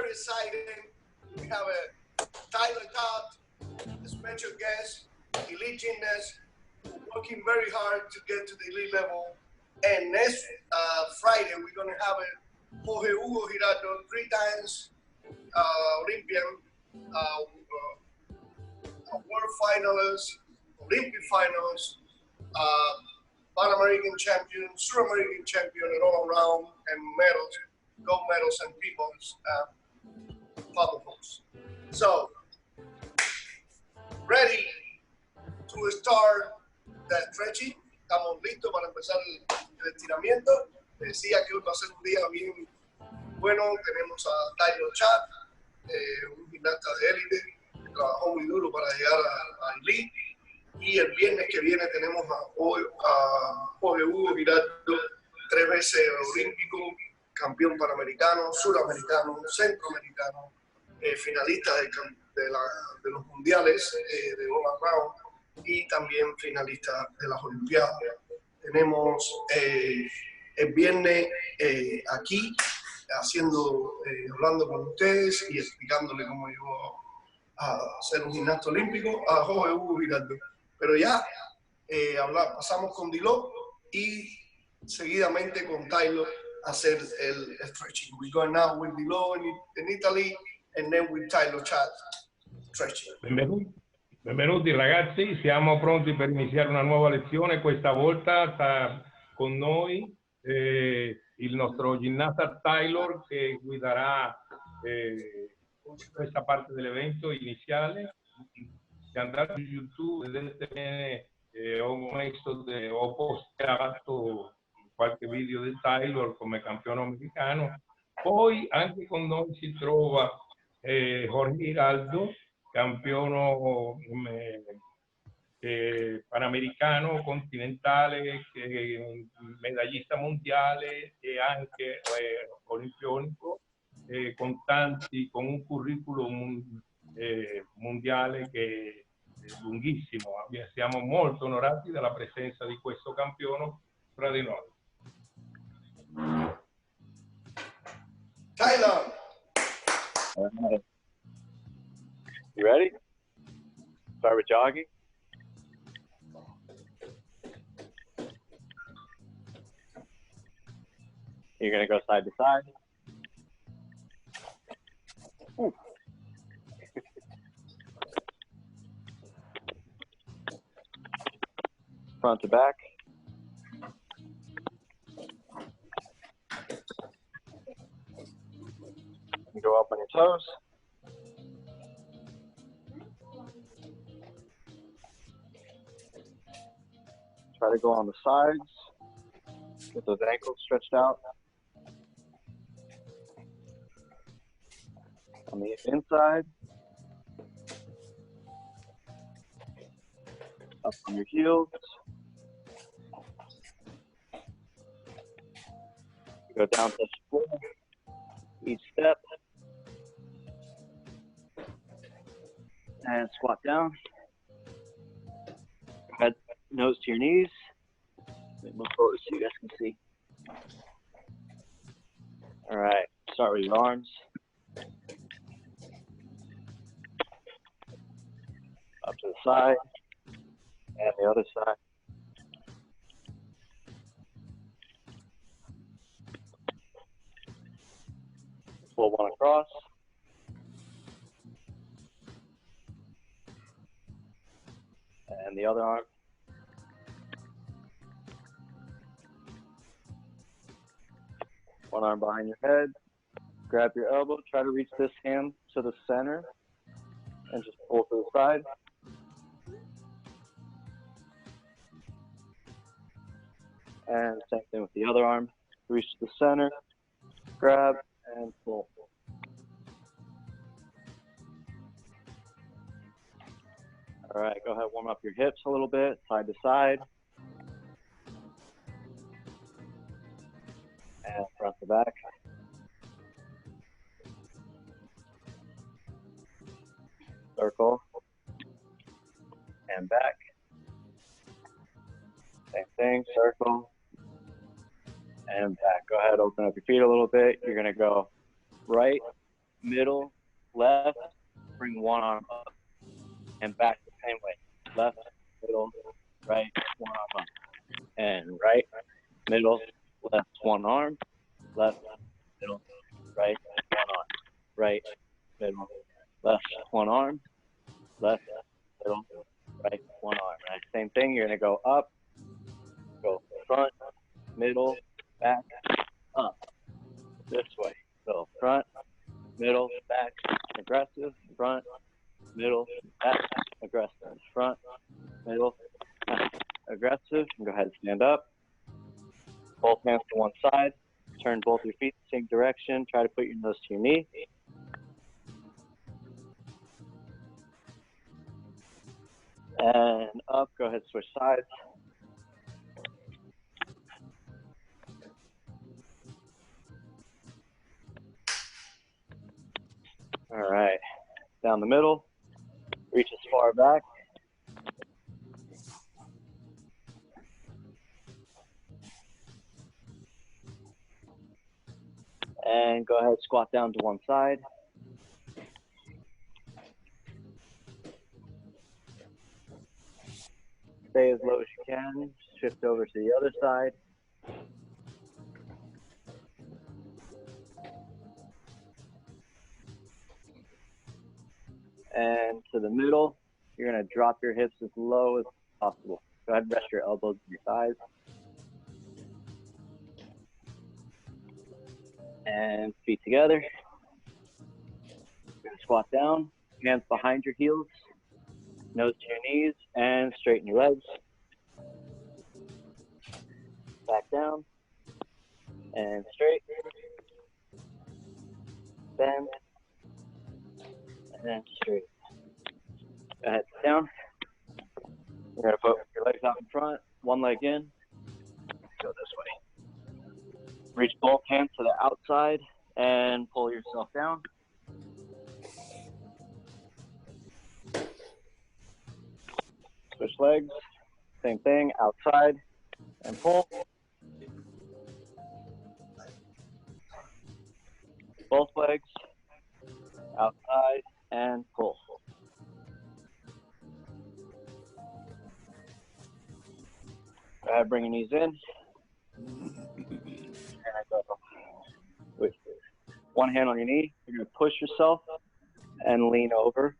very exciting. We have a Tyler Todd, a special guest, elite gymnast, working very hard to get to the elite level. And next Friday, we're going to have a Jorge Hugo Giraldo, 3 times Olympian, world finalist, Olympic finals, Pan American champion, South American champion, and all around, and medals, gold medals, and people's powerfuls. So, ready to start the stretching. Estamos listos para empezar el estiramiento. Decía que hoy va a ser un día bien bueno. Tenemos a Tyler Chat, un gimnasta de élite, que trabajó muy duro para llegar a elite. Y el viernes que viene tenemos a Jorge Hugo Giraldo, 3 veces olímpico, campeón panamericano, suramericano, centroamericano, finalista de los mundiales de all around y también finalista de las olimpiadas. Tenemos el viernes aquí hablando con ustedes y explicándole cómo llegó a ser un gimnasta olímpico a Jorge Hugo Giraldo. Pero ya pasamos con Dilo y seguidamente con Tyler a hacer el stretching. We go now with Dilo in Italy and then with Tyler Chat stretching. Benvenuti ragazzi, siamo pronti per iniziare una nuova lezione. Questa volta sta con noi il nostro ginnasta Tyler che guiderà questa parte dell'evento iniziale. Se andate su YouTube vedete bene, ho postato qualche video di Tyler come campione americano. Poi anche con noi si trova Jorge Giraldo, campione panamericano, continentale, medaglista mondiale e anche olimpionico, con un curriculum mondiale che è lunghissimo. Siamo molto onorati della presenza di questo campione tra di noi. Tyler! You ready? Start with jogging. You're going to go side to side. Ooh. Front to back. You go up on your toes. Try to go on the sides. Get those ankles stretched out. On the inside. Up on your heels. Go down, touch the floor. Each step. And squat down. Head, nose to your knees. Move forward so you guys can see. All right, start with your arms. Up to the side. And the other side. Pull one across. And the other arm. One arm behind your head. Grab your elbow. Try to reach this hand to the center. And just pull to the side. And same thing with the other arm. Reach to the center. Grab and pull. All right, go ahead, warm up your hips a little bit, side to side. And front to back. Circle. And back. Same thing, circle. And back. Go ahead, open up your feet a little bit. You're gonna go right middle, left, bring one arm up, and back the same way. Left, middle, right, one arm up. And right, middle, left, one arm, left, middle, right, one arm, right, middle, left, one arm, left, middle, right, one arm. Right, same thing, you're gonna go up, go front, middle, back, up, this way. So front, middle, back, aggressive, front, middle, back, aggressive, front, middle, back, aggressive. Go ahead and stand up. Both hands to one side. Turn both your feet the same direction. Try to put your nose to your knee. And up. Go ahead, switch sides. All right. Down the middle. Reach as far back. And go ahead, squat down to one side. Stay as low as you can. Shift over to the other side. And to the middle, you're gonna drop your hips as low as possible. Go ahead and rest your elbows on your thighs. And feet together. You're gonna squat down, hands behind your heels, nose to your knees, and straighten your legs. Back down, and straight. Bend, and straight. Go ahead, sit down. You're gonna put your legs out in front, one leg in. Go this way. Reach both hands to the outside and pull yourself down. Switch legs, same thing, outside and pull. Both legs, outside and pull. Go ahead, bring your knees in. And go. With one hand on your knee, you're gonna push yourself and lean over.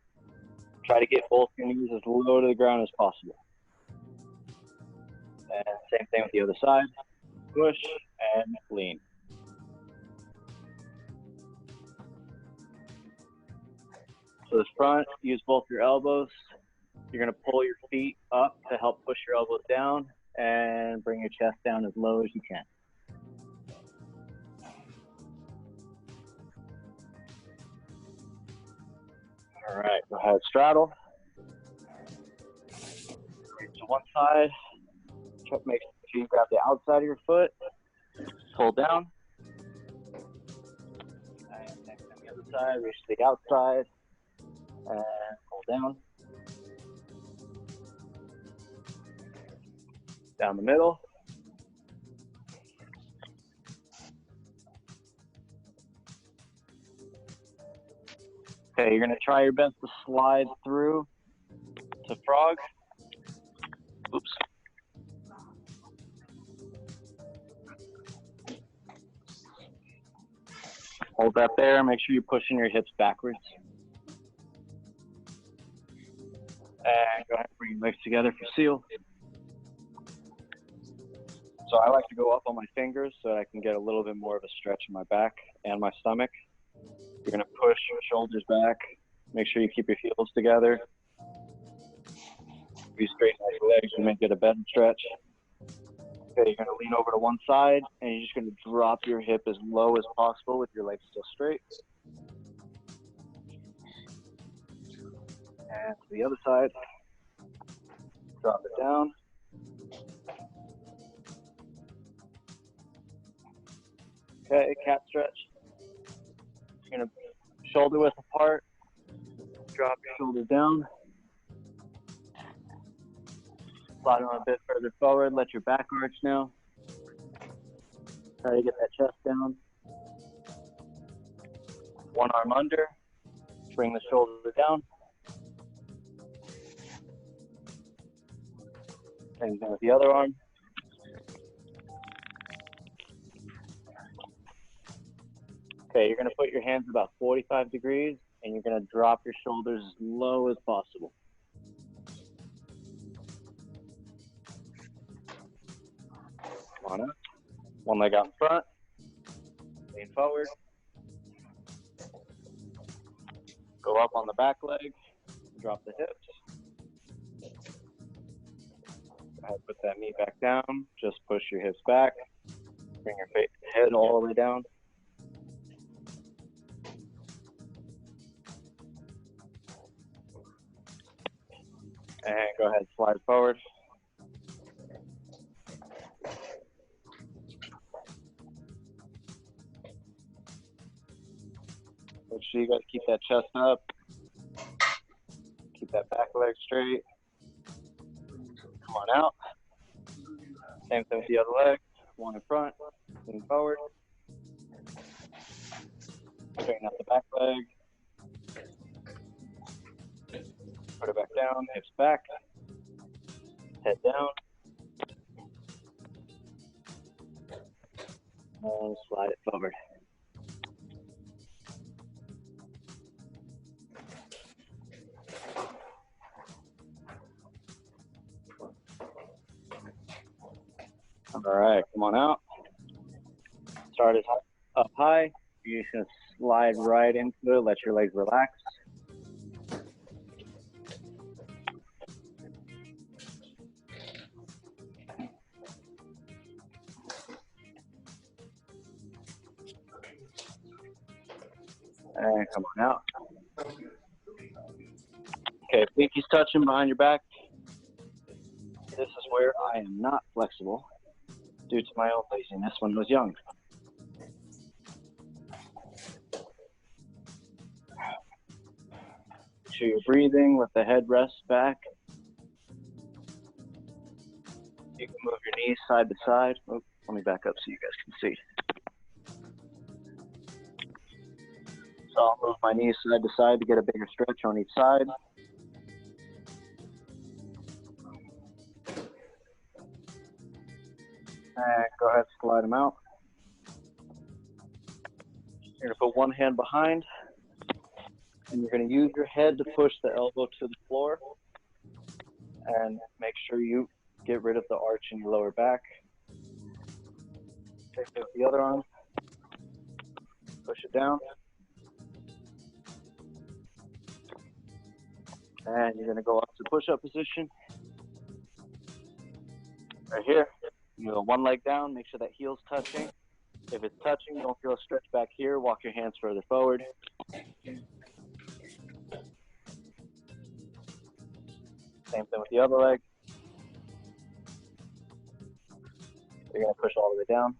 Try to get both your knees as low to the ground as possible. And same thing with the other side. Push and lean. So this front, use both your elbows. You're gonna pull your feet up to help push your elbows down and bring your chest down as low as you can. All right, go ahead, straddle. To one side, make sure you grab the outside of your foot, pull down. And next on the other side, reach to the outside, and pull down. Down the middle. Okay, you're gonna try your best to slide through to frog. Oops. Hold that there, make sure you're pushing your hips backwards. And go ahead and bring your legs together for seal. So I like to go up on my fingers so I can get a little bit more of a stretch in my back and my stomach. You're gonna push your shoulders back. Make sure you keep your heels together. If you straighten out your legs, you may get a better stretch. Okay, you're gonna lean over to one side and you're just gonna drop your hip as low as possible with your legs still straight. And to the other side, drop it down. Okay, cat stretch. You're gonna shoulder width apart, drop your shoulders down. Slide on a bit further forward, let your back arch now. Try to get that chest down. one arm under, bring the shoulder down. Same thing with the other arm. Okay, you're gonna put your hands about 45 degrees and you're gonna drop your shoulders as low as possible. Come on up. One leg out in front, lean forward. Go up on the back leg, drop the hips. Go ahead, put that knee back down, just push your hips back. Bring your head all the way down. And go ahead, slide forward. Make sure you guys keep that chest up. Keep that back leg straight. Come on out. Same thing with the other leg. One in front, lean forward. Straighten out the back leg. Put it back down, hips back. Head down. And slide it forward. All right, come on out. Start it up high. You're just gonna slide right into it. Let your legs relax. And come on out. Okay, pinkies touching behind your back. This is where I am not flexible due to my own laziness when I was young. Make sure you're breathing, let the head rest back. You can move your knees side to side. Oh, let me back up so you guys can see. So I'll move my knees side to side to get a bigger stretch on each side. And go ahead, slide them out. You're gonna put one hand behind, and you're gonna use your head to push the elbow to the floor, and make sure you get rid of the arch in your lower back. Take it with the other arm, push it down. And you're gonna go up to push-up position. Right here. You go one leg down, make sure that heel's touching. If it's touching, don't feel a stretch back here. Walk your hands further forward. Same thing with the other leg. You're gonna push all the way down.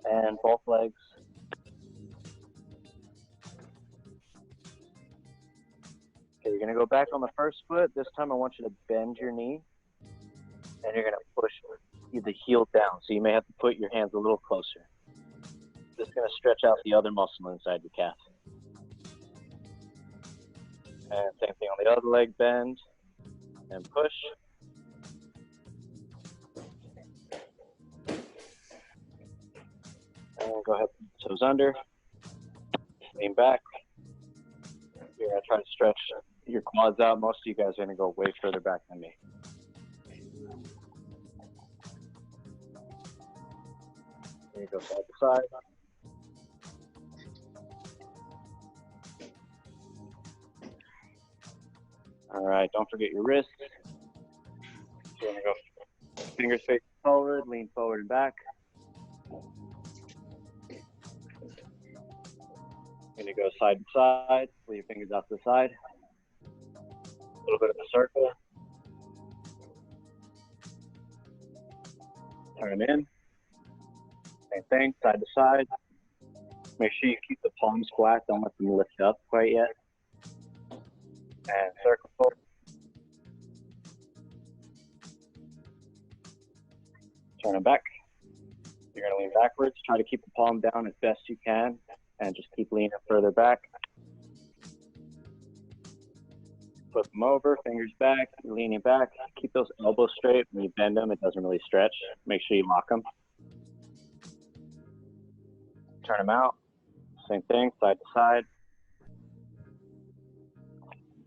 And both legs. Okay, you're gonna go back on the first foot. This time I want you to bend your knee. And you're gonna push the heel down. So you may have to put your hands a little closer. This is gonna stretch out the other muscle inside your calf. And same thing on the other leg, bend and push. And go ahead, toes under, lean back. You're gonna try to stretch your quads out. Most of you guys are gonna go way further back than me. You go side to side. All right, don't forget your wrists. So you're gonna go fingers face forward, lean forward and back. You're gonna go side to side, pull your fingers out to the side. A little bit of a circle. Turn in. Same thing, side to side. Make sure you keep the palms flat. Don't let them lift up quite yet. And circle. Turn them back. You're You're going to lean backwards. Try to keep the palm down as best you can, and just keep leaning further back. Flip them over, fingers back, leaning back. Keep those elbows straight. When you bend them, it doesn't really stretch. Make sure you lock them. Turn them out. Same thing, side to side.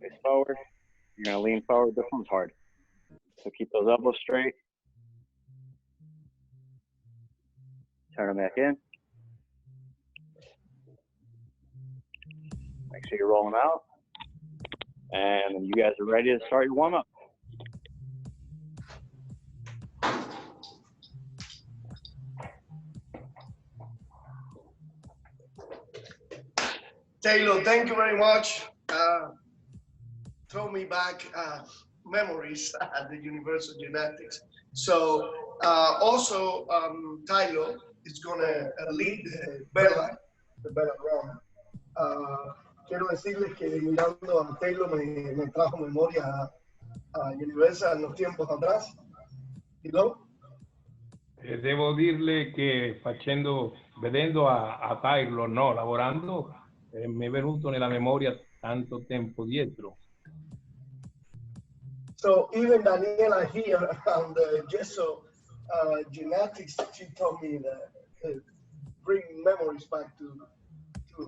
Face forward. You're going to lean forward. This one's hard. So keep those elbows straight. Turn them back in. Make sure you roll them out. And then you guys are ready to start your warm-up. Taylor, thank you very much. Throw me back memories at the Universal Gymnastics. So also Taylor is gonna lead the Bella Run. Quiero decirles que mirando a Taylor me trajo memoria a Universal en los tiempos atrás. You know? Devo dirle che vedendo a Taylor lavorando, mi è venuto nella memoria tanto tempo dietro. So even Daniela here on the Yeessooo Gymnastics, she told me that bring memories back to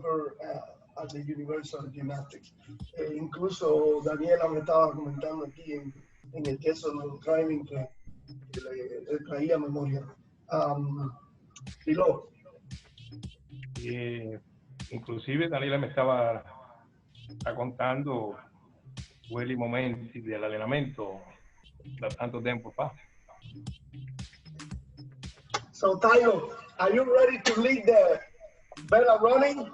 her at the Universal Gymnastics. Incluso Daniela me estaba comentando aquí en el Yeessooo Training que le traía memoria. Pilot. Inclusive Daniela mi stava raccontando quelli momenti dell'allenamento da tanto tempo fa. So Tayo, are you ready to lead the Bella running?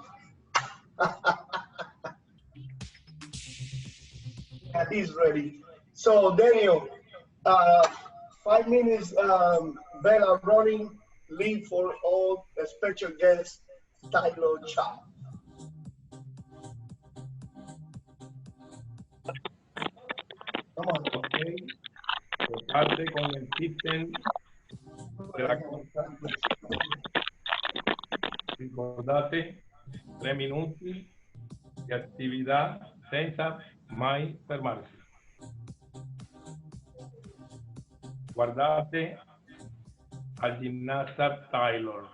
Yeah, he's ready. So Daniel, 5 minutes Bella running, lead for all special guests, Taylor Schaal. Come on. Okay. Parte con el system de la ricordate 3 minuti di attività senza mai fermarsi. Guardate al ginnasta Taylor.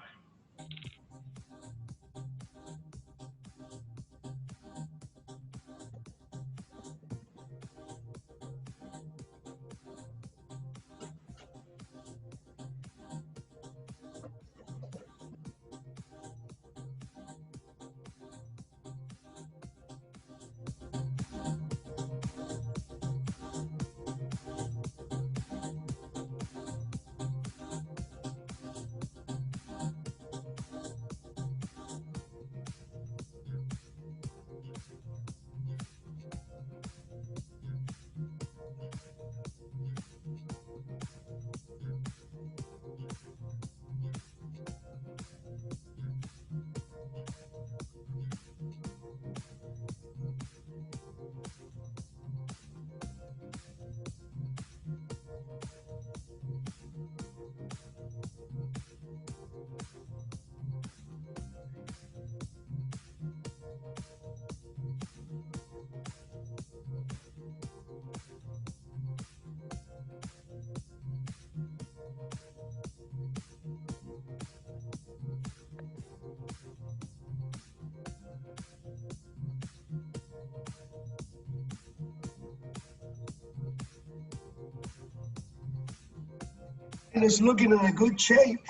And it's looking in a good shape.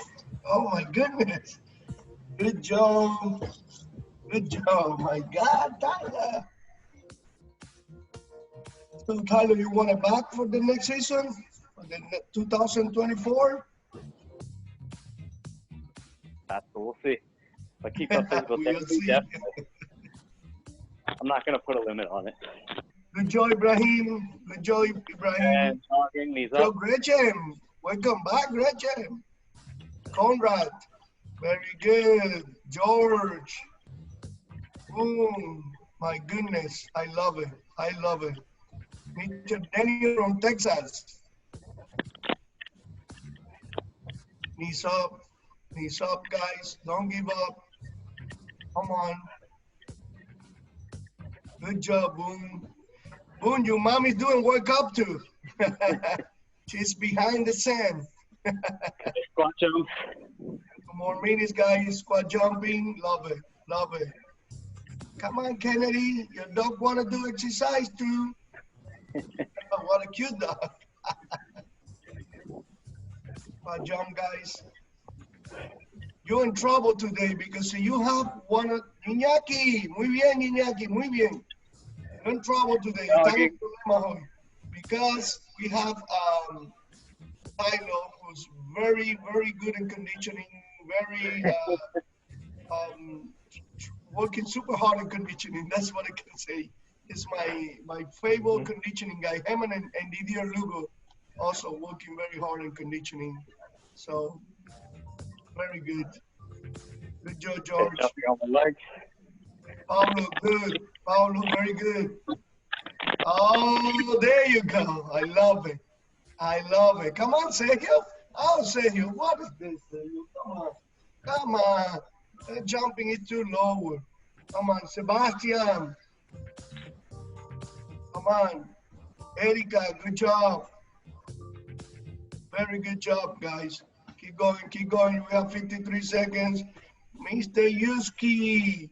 Oh my goodness. Good job. Good job. My God, Tyler. So Tyler, you want it back for the next season? For the 2024? That's what we'll see. If I keep up physical We'll therapy, see. definitely. I'm not going to put a limit on it. Good job, Ibrahim. Good job, Ibrahim. And jogging, knees Good up. job, Gretchen. Welcome back, Gretchen. Conrad. Very good. George. Boom. My goodness. I love it. I love it. Mr. Daniel from Texas. Knees up. Knees up, guys. Don't give up. Come on. Good job, Boone. Boone, your mommy's doing work up too. She's behind the sand. Squat jump. More minutes, guys. Squat jumping. Love it. Love it. Come on, Kennedy. Your dog want to do exercise too. Oh, what a cute dog. Squat jump, guys. You're in trouble today because you have one. Iñaki. Muy bien, Iñaki. Muy bien. You're in trouble today. Okay. Because we have Tyler, who's very, very good in conditioning, very working super hard in conditioning. That's what I can say. He's my favorite conditioning guy. Him and Didier Lugo also working very hard in conditioning. So very good. Good job, George. Jumping on my legs. Paulo, good. Paulo, very good. Oh, there you go. I love it. I love it. Come on, Sergio. Oh, Sergio, what is this, Sergio? Come on. Come on. Jumping it too low. Come on, Sebastian. Come on. Erika, good job. Very good job, guys. Keep going, keep going. We have 53 seconds. Mr. Yuski.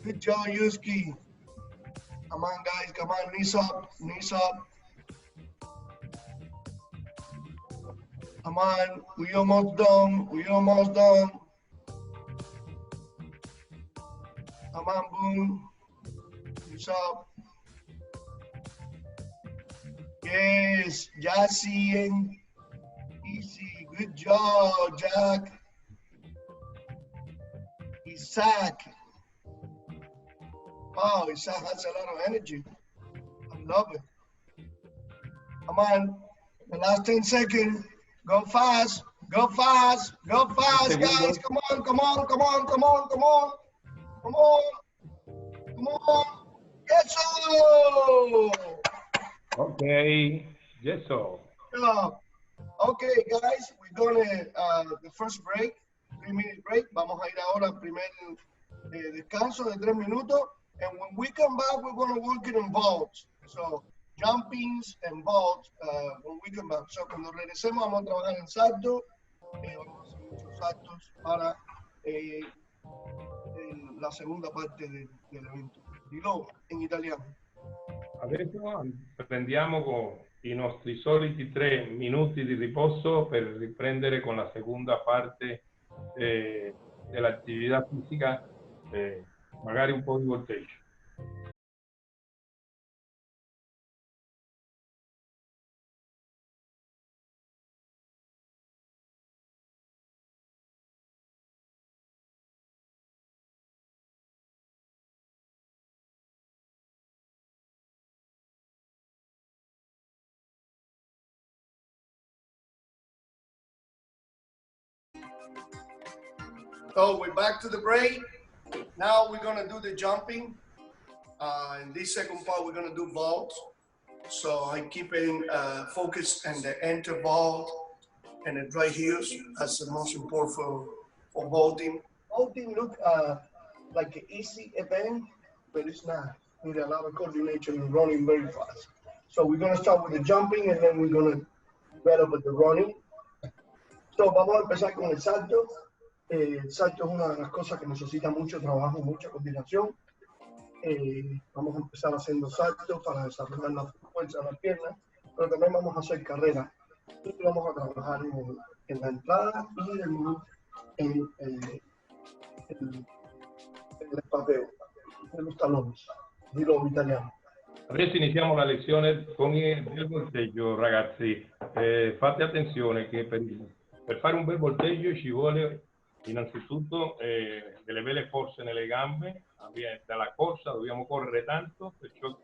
Good job, Yuski. Come on, guys. Come on. Knees up. Knees up. Come on. We almost done. We almost done. Come on, Boom. Knees up. Yes. Jassy and Easy. Good job, Jack. Isaac. Wow, Isaac has a lot of energy. I love it. Come on, the last 10 seconds. Go fast, go fast, go fast, guys. Come on, come on, come on, come on, come on. Come on, come on. Yeessooo! Okay, Yeessooo. Okay, guys, we're gonna, the first break, 3-minute break. Vamos a ir ahora al primer descanso de 3 minutos. And when we come back, we're going to work it in vaults. So, jumpings and vaults when we come back. So, cuando regresemos, vamos a trabajar en salto. Vamos a hacer muchos saltos para la segunda parte del evento. Dilo in italiano. Adesso prendiamo con i nostri soliti 3 minuti di riposo per riprendere con la seconda parte dell'attività fisica, magari un po' di volteggio. So we're back to the break. Now we're gonna do the jumping. In this second part, we're gonna do vaults. So I'm keeping focus on the enter vault and the dry heels. That's the most important for vaulting. Vaulting look like an easy event, but it's not. Need a lot of coordination and running very fast. So we're gonna start with the jumping and then we're gonna develop with the running. So vamos a empezar con el salto. El salto es una de las cosas que necesita mucho trabajo, mucha coordinación. Vamos a empezar haciendo saltos para desarrollar la fuerza de las piernas, pero también vamos a hacer carreras y vamos a trabajar en la entrada y en el espateo de los talones. Dilo italiano. Adesso iniziamo la lezione con il volteggio, ragazzi. Fate attenzione che per fare un bel volteggio ci vuole innanzitutto delle belle forze nelle gambe. Dalla corsa dobbiamo correre tanto, perciò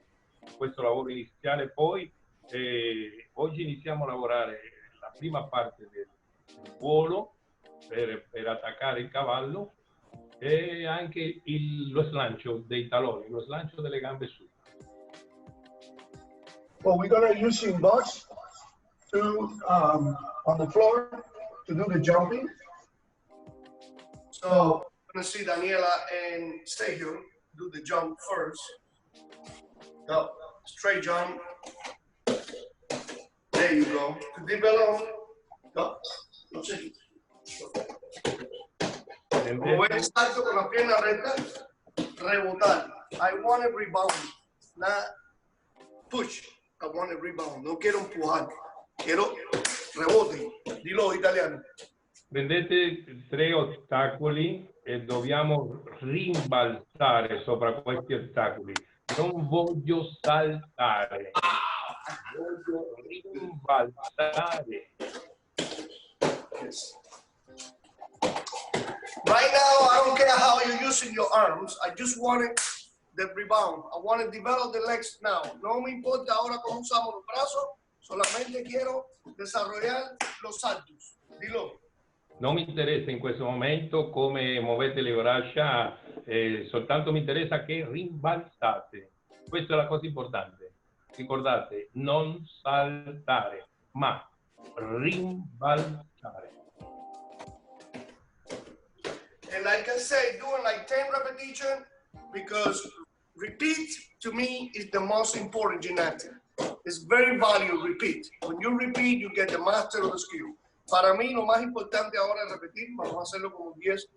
questo lavoro iniziale. Poi oggi iniziamo a lavorare la prima parte del volo per attaccare il cavallo e anche lo slancio dei taloni, lo slancio delle gambe su. Well, we're gonna use box to on the floor to do the jumping. So I'm gonna see Daniela and stay here. Do the jump first. Go. Straight jump. There you go. Deep bellow. Go. No sé. Mover el salto con la pierna recta. Rebotar. I want a rebound. Not push. I want a rebound. No quiero empujar. Quiero rebote. Dilo italiano. Prendete 3 ostacoli e dobbiamo rimbalzare sopra questi ostacoli. Non voglio saltare, voglio rimbalzare. Yes. Right now, I don't care how you're using your arms. I just wanted the rebound. I want to develop the legs now. No me importa ahora cómo usamos los brazos. Solamente quiero desarrollar los saltos. Dilo. Non mi interessa in questo momento come muovete le braccia, soltanto mi interessa che rimbalzate. Questa è la cosa importante. Ricordate, non saltare, ma rimbalzare. And like I said, doing like 10 repetitions, because repeat to me is the most important gymnastics. It's very valuable, repeat. When you repeat, you get the master of the skill. Para mí, lo más importante ahora es repetir. Vamos a hacerlo como 10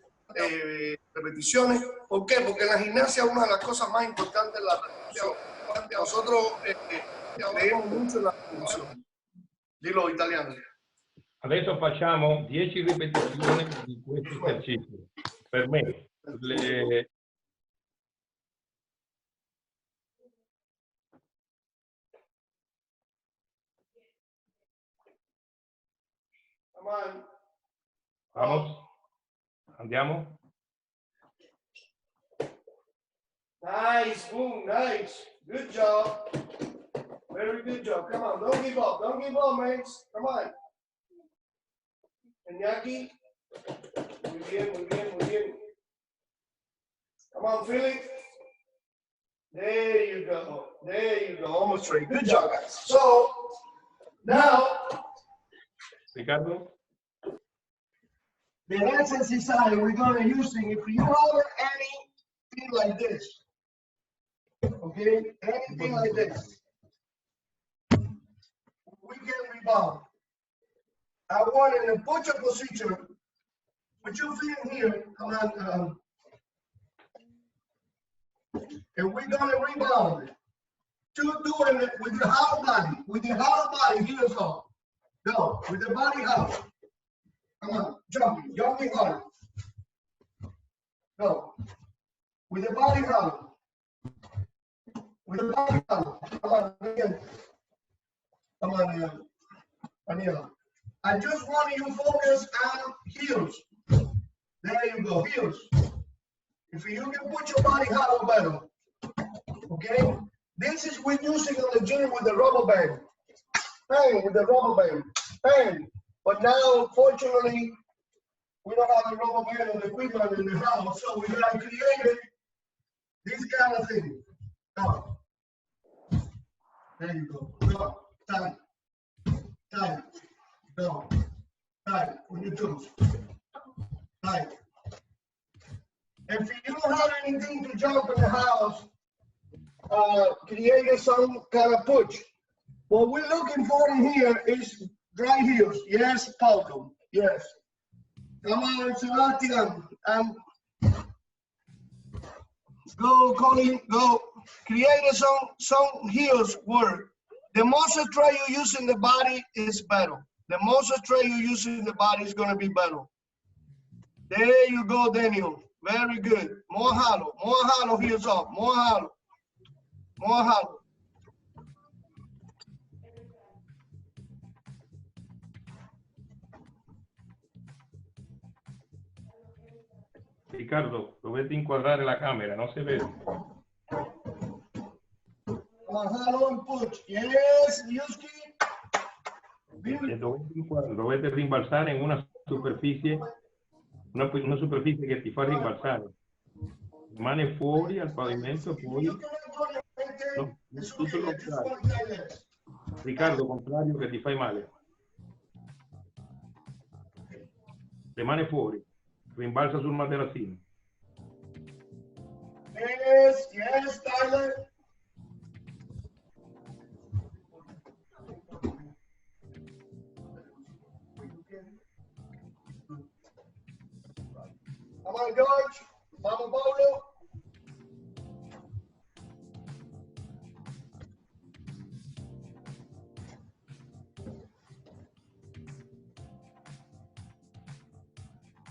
repeticiones. ¿Por qué? Porque en la gimnasia una de las cosas más importantes es la repetición. Nosotros creemos mucho en la repetición. Dilo italiano. Adesso facciamo 10 ripetizioni di questo esercizio. Per me, Vamos, andiamo. Nice, boom, nice. Good job. Very good job. Come on, don't give up. Don't give up, mates. Come on. Iñaki. Muy bien, muy bien, muy bien. Come on, Philip. There you go. There you go. Almost straight. Good job, guys. So, now, Ricardo. the exercise we're going to using, if you have anything like this, okay, anything like this, we can rebound. I want in a push-up position, what you feel here, come on, and we're going to rebound. Doing it with your whole body, heels up. Go, with the body up. Come on, jumping hard. Go. With the body down. With the body down. Come on, again. Come on, Daniela. I just want you to focus on heels. There you go, heels. If you can put your body hollow better. Okay? This is we're using on the gym with the rubber band. Bang, with the rubber band. Bang. But now, fortunately, we don't have a rubber band or the equipment in the house, so we have created this kind of thing. Go. There you go. Go. Tight. Tight. Go. Tight. On your toes. Tight. If you don't have anything to jump in the house, create some kind of push. What we're looking for in here is dry heels. Yes, Falcon. Yes. Come on, Sebastian. Go, Colin. Go. Create some heels where the more strength you use in the body is better. The more strength you use in the body is going to be better. There you go, Daniel. Very good. More hollow heels up. More hollow. More hollow. Ricardo, dovete inquadrare la camera, non si vede. Hollow and push. Yes, Yuski. Dovete rimbalzare in una superficie che ti fa rimbalzare. Rimane fuori al pavimento, poi no, tutto il contrario. Riccardo, contrario, che ti fai male. Rimane fuori. rimbalza sul materassino. Yes, yes, Tyler. Come on, George. Vamos, Paulo.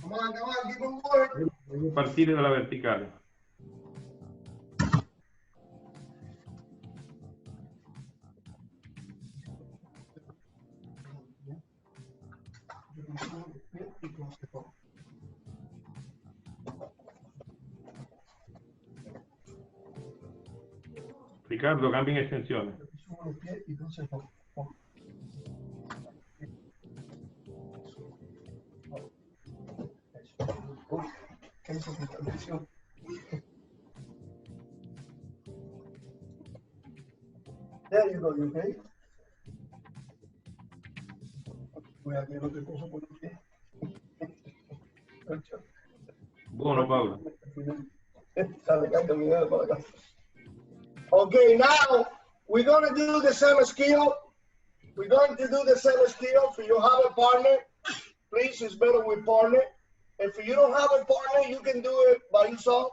Come on, keep on going. Devi partire dalla verticale. Riccardo, cambia in estensione. There you go, you okay? Voy a ver otra cosa por aquí. Buono, Paolo. Okay, now we're going to do the same skill. We're going to do the same skill. If you have a partner, please, it's better with partner. If you don't have a partner, you can do it by yourself.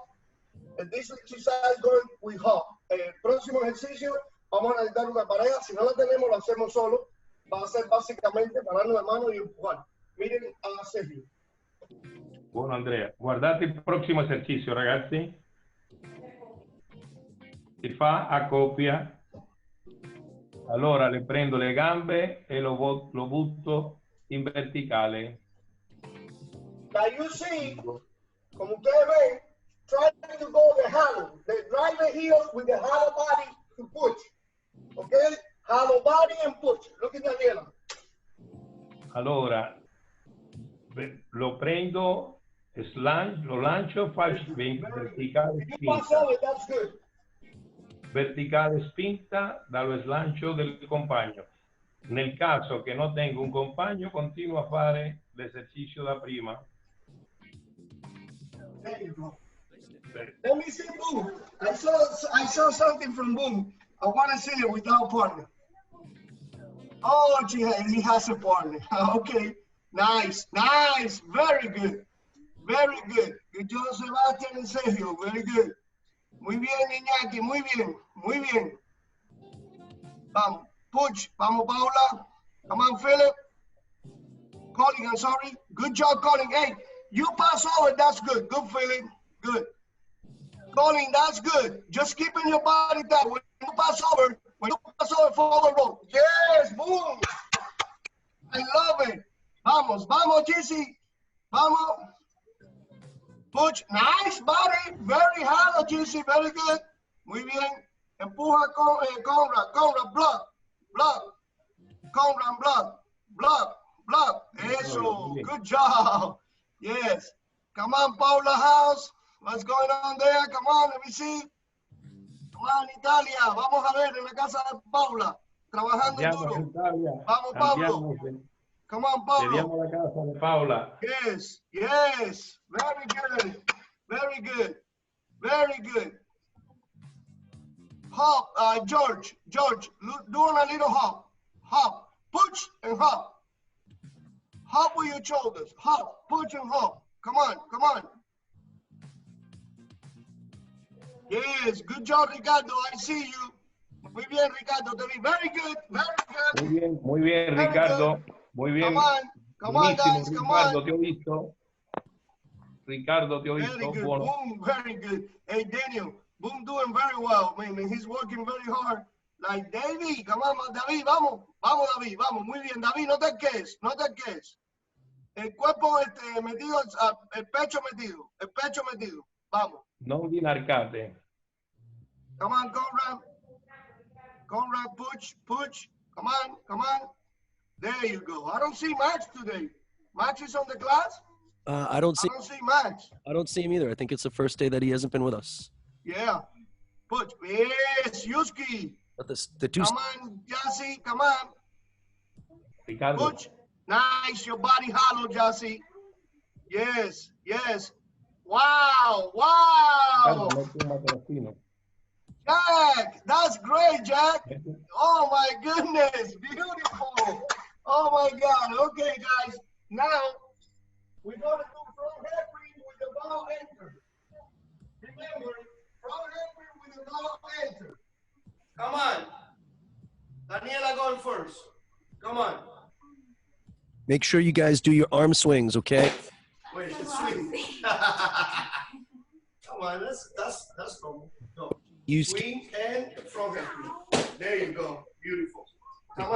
And this exercise going with hop. El próximo ejercicio, vamos a necesitar una pareja. Si no la tenemos, lo hacemos solo. Va a ser básicamente pararnos de mano y empujar. Miren a Sergio. Buono, Andrea. Guardate il prossimo esercizio, ragazzi. Si fa a coppia. Allora le prendo le gambe e lo butto in verticale. Now you see, como ustedes ven, try to go the hollow. The drive the heels with the hollow body to push. Okay? Hollow body and push. Look at Daniela. Allora lo prendo, lo lancio, faccio verticale You pass spinta. over, that's good. Verticale spinta dallo slancio del compagno. Nel caso che non tenga un compagno, continuo a fare l'esercizio da prima. There you go. Let me see Boom. I saw something from Boom. I want to see it without partner. Oh, he has a partner. Okay. Nice. Very good. Very good. Good job, Sebastian and Sergio. Very good. Muy bien, Iñaki. Muy bien. Vamos. Push. Vamos, Paula. Come on, Philip. Colin, I'm sorry. Good job, Colin. Hey, you pass over. That's good. Good, Philip. Good. Colin, that's good. Just keeping your body down. When you pass over, forward roll. Yes, boom. I love it. Vamos, Jesse. Vamos. Push. Nice body. Very hollow, Jesse. Very good. Muy bien. Empuja Conrad. Block. Conrad, block. Eso. Good job. Yes. Come on, Paula House. What's going on there? Come on, let me see. Come on, Italia. Vamos a ver en la casa de Paula. Trabajando duro. Italia. Vamos, Pablo. Come on, Pablo. Vediamo la casa di Paola. Yes. Very good. Hop, George, doing a little hop. Push and hop. Hop with your shoulders. Hop, push and hop. Come on. Yes, good job, Ricardo. I see you. Muy bien, Ricardo. Very good. Muy bien, Ricardo. Muy bien. Come on, guys. Ricardo, te ho visto. Ricardo, te ho visto. Very good. Buono. Boom, very good. Hey, Daniel. Boom doing very well, man. He's working very hard. Like, David, come on, David, vamos, David, vamos. Muy bien, David, no te quedes. El cuerpo metido, el pecho metido. Vamos. Non vi narcate. Come on, Conrad, push. Come on. There you go. I don't see Max today. Max is on the class? I don't see Max. I don't see him either. I think it's the first day that he hasn't been with us. Yeah. Push. Yes, Yuski. But the two. Come on, Jassy. Come on. Ricardo. Push. Nice. Your body hollow, Jassy. Yes, yes. Wow, wow. Jack, that's great, Jack. Oh my goodness, beautiful. Oh my God. Okay, guys. Now we're gonna do front headspring with the ball enter. Remember, front headspring with the ball enter. Come on. Daniela going first. Come on. Make sure you guys do your arm swings, okay? Wait, it's swing. Come on, that's normal. Go. Swing and front headspring. There you go. Beautiful. Come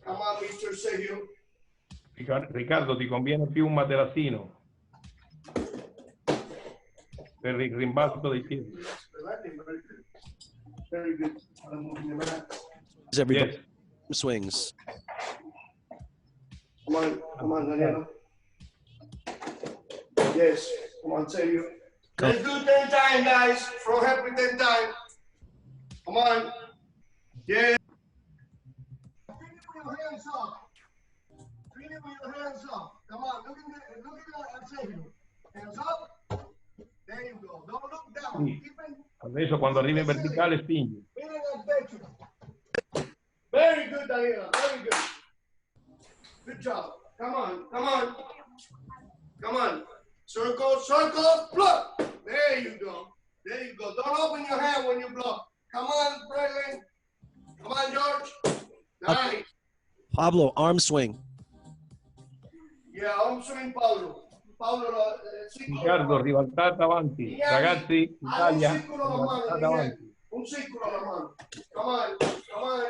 on, Mr. Sergio. Riccardo, ti conviene più un materassino per il rimbalzo dei piedi. Very good. Everybody swings. Come on, Daniela. Yes, come on, Sergio. Let's do 10 times, guys. Front headspring 10 times. Come on. Yeah. Finish with your hands up. Finish with your hands up. Come on, look at Sergio. Hands up. There you go. Don't look down. Sì. Adesso quando arrivi in verticale spingi. Very good, Daniela. Very good. Good job. Come on, come on. Come on. Circle, circle, block. There you go. There you go. Don't open your hand when you block. Come on, Franklin. Come on, George. Nice. Pablo, arm swing. Yeah, arm swing, Pablo. Pablo, Riccardo, ribaltata avanti. Ragazzi, Italia, ribaltata avanti. Un circolo alla mano. Come on, come on.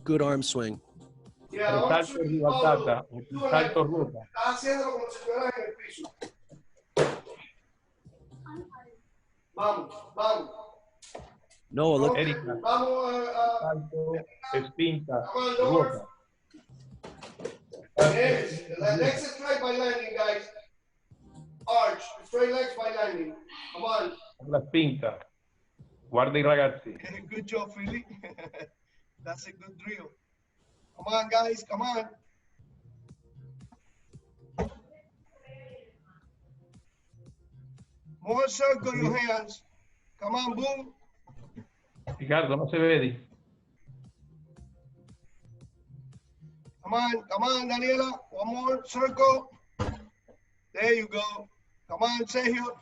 Good arm swing. Yeah, El salto es ribaltata, el salto ruota. Está haciéndolo como si estuviera en el piso. Vamos, vamos. No, look. Erika, Vamos salto, espinta, ruota. Yes, legs straight by landing, guys. Arch, straight legs by landing. Come on. La spinta. Guarda i ragazzi. Good job, Philly. That's a good drill. Come on, guys, come on. More circle your hands. Come on, boom. Riccardo, no se vedi. Come on, Daniela. One more circle. There you go. Come on, Sergio.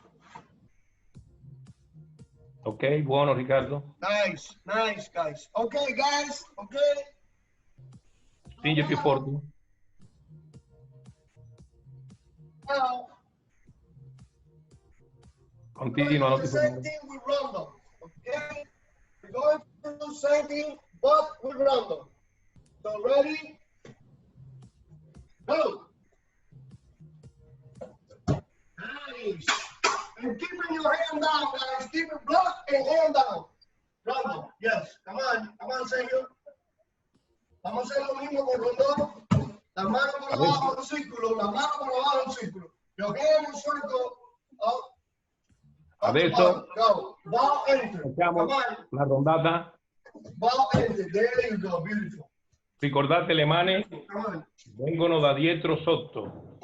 Ok, buono Riccardo. Nice, nice, guys. Okay, guys, okay. Spinge più forte. Now, Continua, non ti same fermare. thing with random, okay? We're going to do the same thing, but with random. So ready? Go. Nice. And keeping your hand down, guys. Keep it blocked and hand down. Random. Yes. Come on, Sergio. Vamos a hacer lo mismo con rondón. La mano por abajo del círculo, la mano por abajo del círculo. Your hand in circle. Up. Adesso Go. Ball enter. facciamo Come on. la rondata. Ball enter. There you go. Beautiful. Ricordate le mani Come on. vengono da dietro sotto.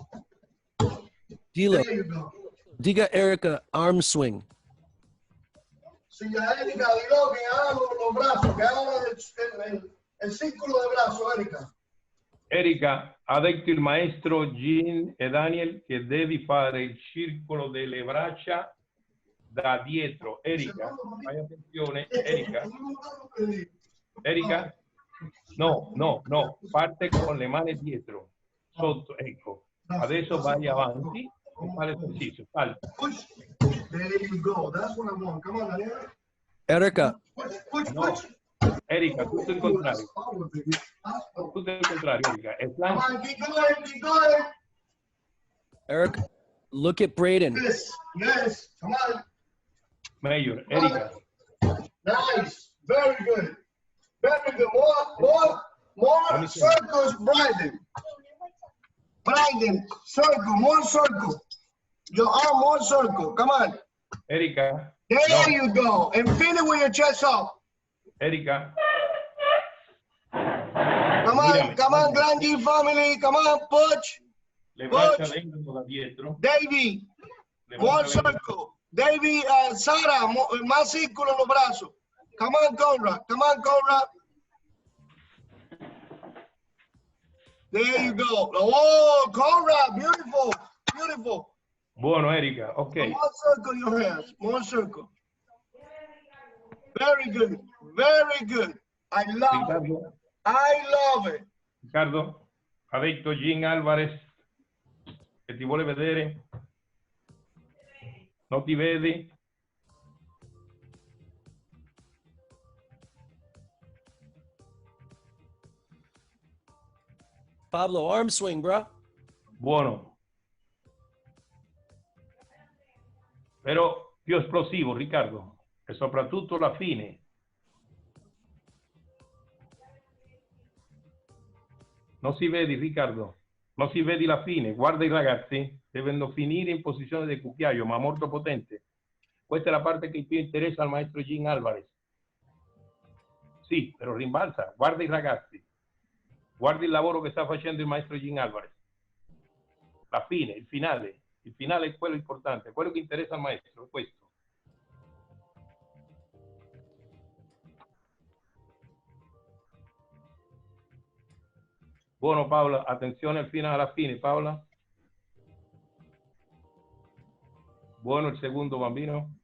Dilo, There you go. diga Erica, arm swing. Si ya Erika, dilo que haga los brazos, que haga el círculo de brazos, Erika. Erika, ha detto il maestro Gin e Daniel che devi fare il circolo delle braccia da dietro. Erika, fai attenzione. Erika. Erika. No, no, no. Parte con le mani dietro. Sotto, ecco. Adesso vai avanti e fai l'esercizio. Salta. Push. There you go. That's what I want. Come on, Daniel. Erica, Push. No. Erika, tutto il contrario. Tutto il contrario, Erika. E Come on, keep going. Eric, look at Braden. Yes. Come on. meglio. Erika. Nice. Very good. Very good. More circles, Brandon. Brandon, circle, more circle. Your arm, more circle. Come on. Erika. There you go. And feel it with your chest up. Erika. Come on, Grandy family. Come on, push. Le braccia vengono da dietro. David, Le more braccia vengono- circle. David, Sara, más círculo en los brazos. Come on, Conrad. Come on, Conrad. There you go. Oh, Conrad, beautiful, beautiful. Buono, Erika. Ok. More circle your hands. More circle. Very good. Very good. I love it. Riccardo, I love it. Riccardo, ha detto Gin Alvarez che ti vuole vedere. Non ti vedi? Pablo, arm swing, bro. Buono. Però più esplosivo, Riccardo. E soprattutto la fine. Non si vedi, Riccardo. Non si vedi la fine. Guarda i ragazzi. Devono finire in posizione di cucchiaio, ma molto potente. Questa è la parte che più interessa al maestro Gin Alvarez. Sì, però rimbalza. Guarda i ragazzi. Guarda il lavoro che sta facendo il maestro Gin Alvarez. La fine, il finale. Il finale è quello importante. Quello che interessa al maestro è questo. Buono Paola, attenzione al finale, alla fine Paola. Buono il secondo bambino.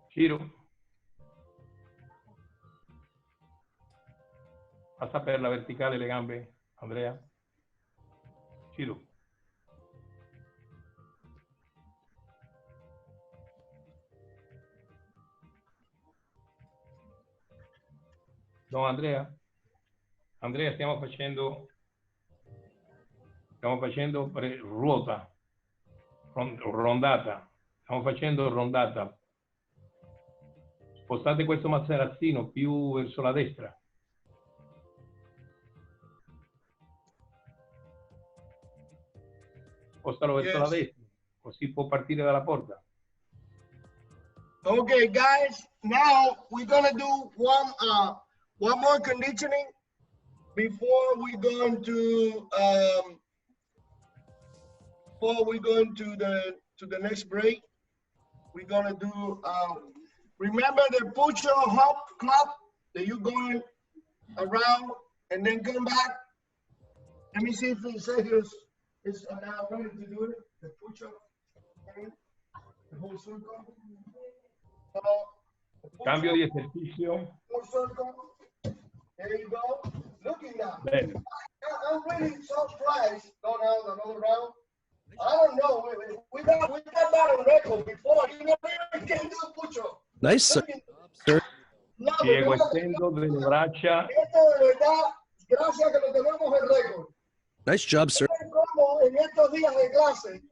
Ciro. Passa per la verticale le gambe, Andrea. Ciro. No, Andrea. Andrea, stiamo facendo ruota, rondata. Stiamo facendo rondata. Spostate questo materassino più verso la destra. Spostalo verso la destra, così può partire dalla porta. Okay, guys. Now we're gonna do one more conditioning before we go into the next break. We're gonna do remember the push-up hop clap that you're going around and then come back. Let me see if Sergio is now ready to do it. The push-up, the whole circle. Cambio di esercizio. Full circle. There you go. Looking now. Bene. I'm really surprised. Go down another round. I don't know. We got that on record before. You never even can do push-up. Nice, sir. Piego estendo delle braccia. Esto de verdad, gracias que lo tenemos el récord. Nice job, sir. Como en estos días de clase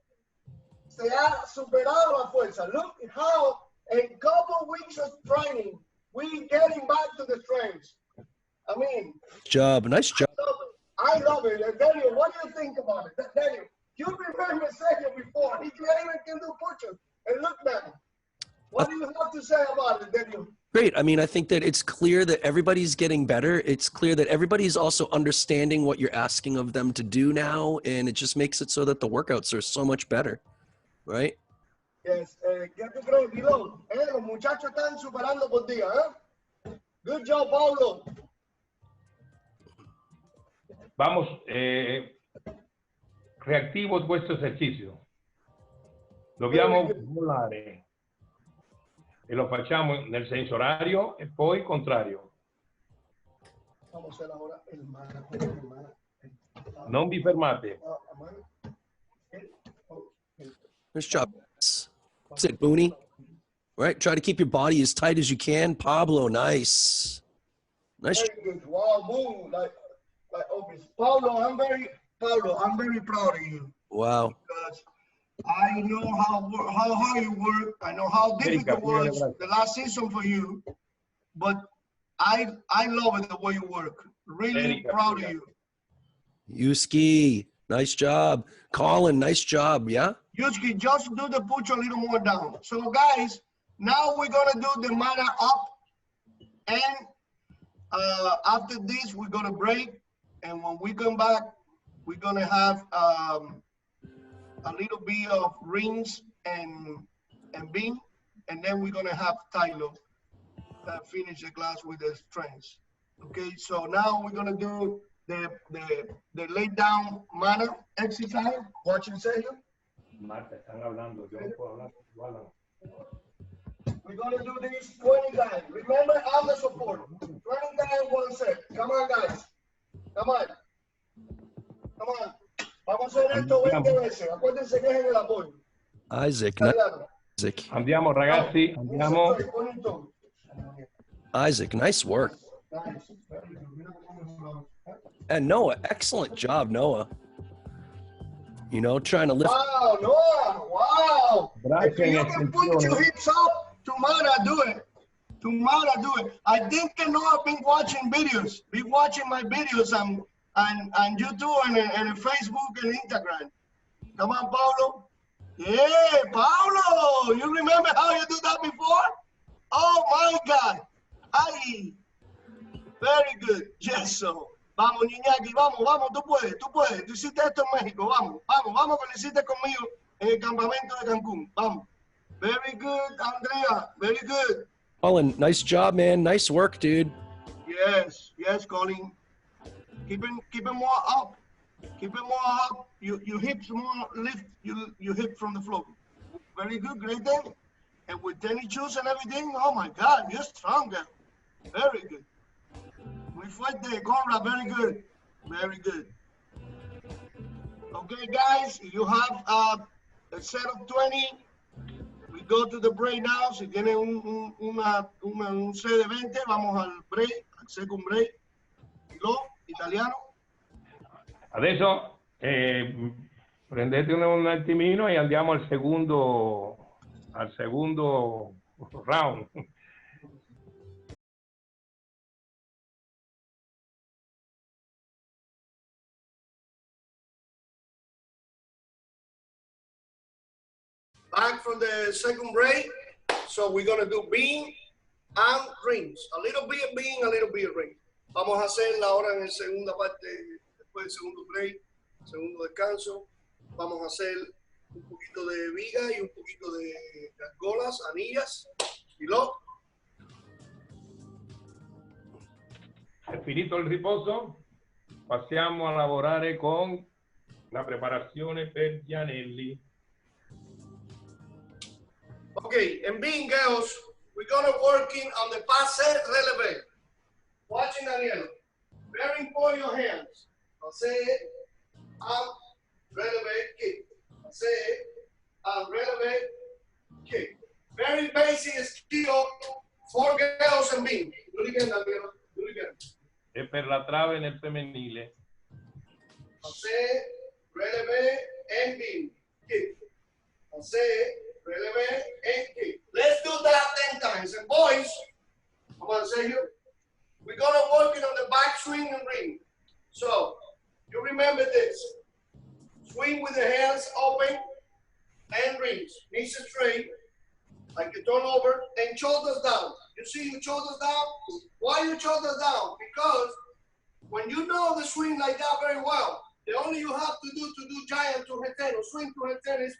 se ha superado la fuerza. Look how in couple weeks of training we getting back to the strengths. I mean, Nice job. I love it. Daniel, what do you think about it? Daniel, you remember Sergio before. He even can do push-ups. And look now. What do you have to say about it, Daniel? Great. I mean, I think that it's clear that everybody's getting better. It's clear that everybody's also understanding what you're asking of them to do now. And it just makes it so that the workouts are so much better. Right? Yes. ¿Qué tú crees, Guido? Los muchachos están superando por día, Good job, Paulo. Vamos, reattivo questo esercizio. Dobbiamo volare e lo facciamo nel senso orario e poi contrario. Vamos a hacer ahora el mana. Non vi fermate. Nice job. That's it, Booney. Right? Try to keep your body as tight as you can. Pablo, nice. Nice. Very good. Wow, boom. Like okay. Paulo, I'm very proud of you. Wow. Because I know how hard you work. I know how difficult it was the last season for you. But I love it the way you work. Really proud of you. Yuski, nice job. Colin, nice job. Yeah? Yuski, just do the push a little more down. So guys, now we're gonna do the mana up and After this, we're gonna break, and when we come back, we're gonna have a little bit of rings and bean, and then we're gonna have Tyler finish the class with the strengths. Okay, so now we're gonna do the lay down manner exercise. Watch in serio. Marta, están hablando, yo no puedo hablar. We're gonna do this 20 times. Remember, I'm the support. 20 times, 1 set. Come on, guys. Come on. Come on. Vamos a hacer esto 20 veces. Acuérdense que es en el apoyo. Isaac, Isaac. Andiamo, ragazzi, andiamo. Isaac, nice work. And Noah, excellent job, Noah. You know, trying to lift. Wow, Noah, wow. If you can put your hips up, tomorrow do it. Tomorrow do it. I think Noah been watching videos. Be watching my videos on YouTube and Facebook and Instagram. Come on, Paulo. Yeah, Paulo. You remember how you did that before? Oh my God. Ay. Very good. Yeessooo. Vamos, Iñaki, vamos, vamos, tú puedes. Tú hiciste esto en México, vamos, que lo hiciste conmigo en el campamento de Cancún, vamos. Very good, Andrea, very good. Colin, nice job, man. Nice work, dude. Yes, Colin. Keep it more up. Keep it more up. Your hips more lift. You hip from the floor. Very good, great day. And with tennis shoes and everything, oh my God, you're stronger. Very good. We fight the Conrad, very good. Very good. Okay, guys, you have a set of 20. We go to the break now. Si tienen un set de 20, vamos al break, al second break. Lo, italiano. Adesso prendete un attimino e andiamo al secondo round. Back from the second break, so we're gonna do bean and rings. A little bit of bean, a little bit of ring. Vamos a hacerla ahora en la segunda parte, después del segundo break, segundo descanso. Vamos a hacer un poquito de viga y un poquito de argolas, anillas y lo. Finito il riposo, passiamo a lavorare con la preparazione per gli anelli. Okay, and being girls, we're gonna working on the passe releve. Watching Daniel. Very important your hands. Passe, up, releve, kick. Passe, up, releve, kick. Very basic skill for girls and being. Do it again, Daniel. Do it again. E per la trave nel femminile. Passe, releve, and being. Kick. Passe, releve, and kick. Let's do that 10 times. And boys, I'm gonna say you, we're gonna work it on the back swing and ring. So, you remember this. Swing with the hands open and rings. Knees straight, like a turnover, and shoulders down. You see your shoulders down? Why your shoulders down? Because when you know the swing like that very well, the only you have to do giant to retain or swing to retain is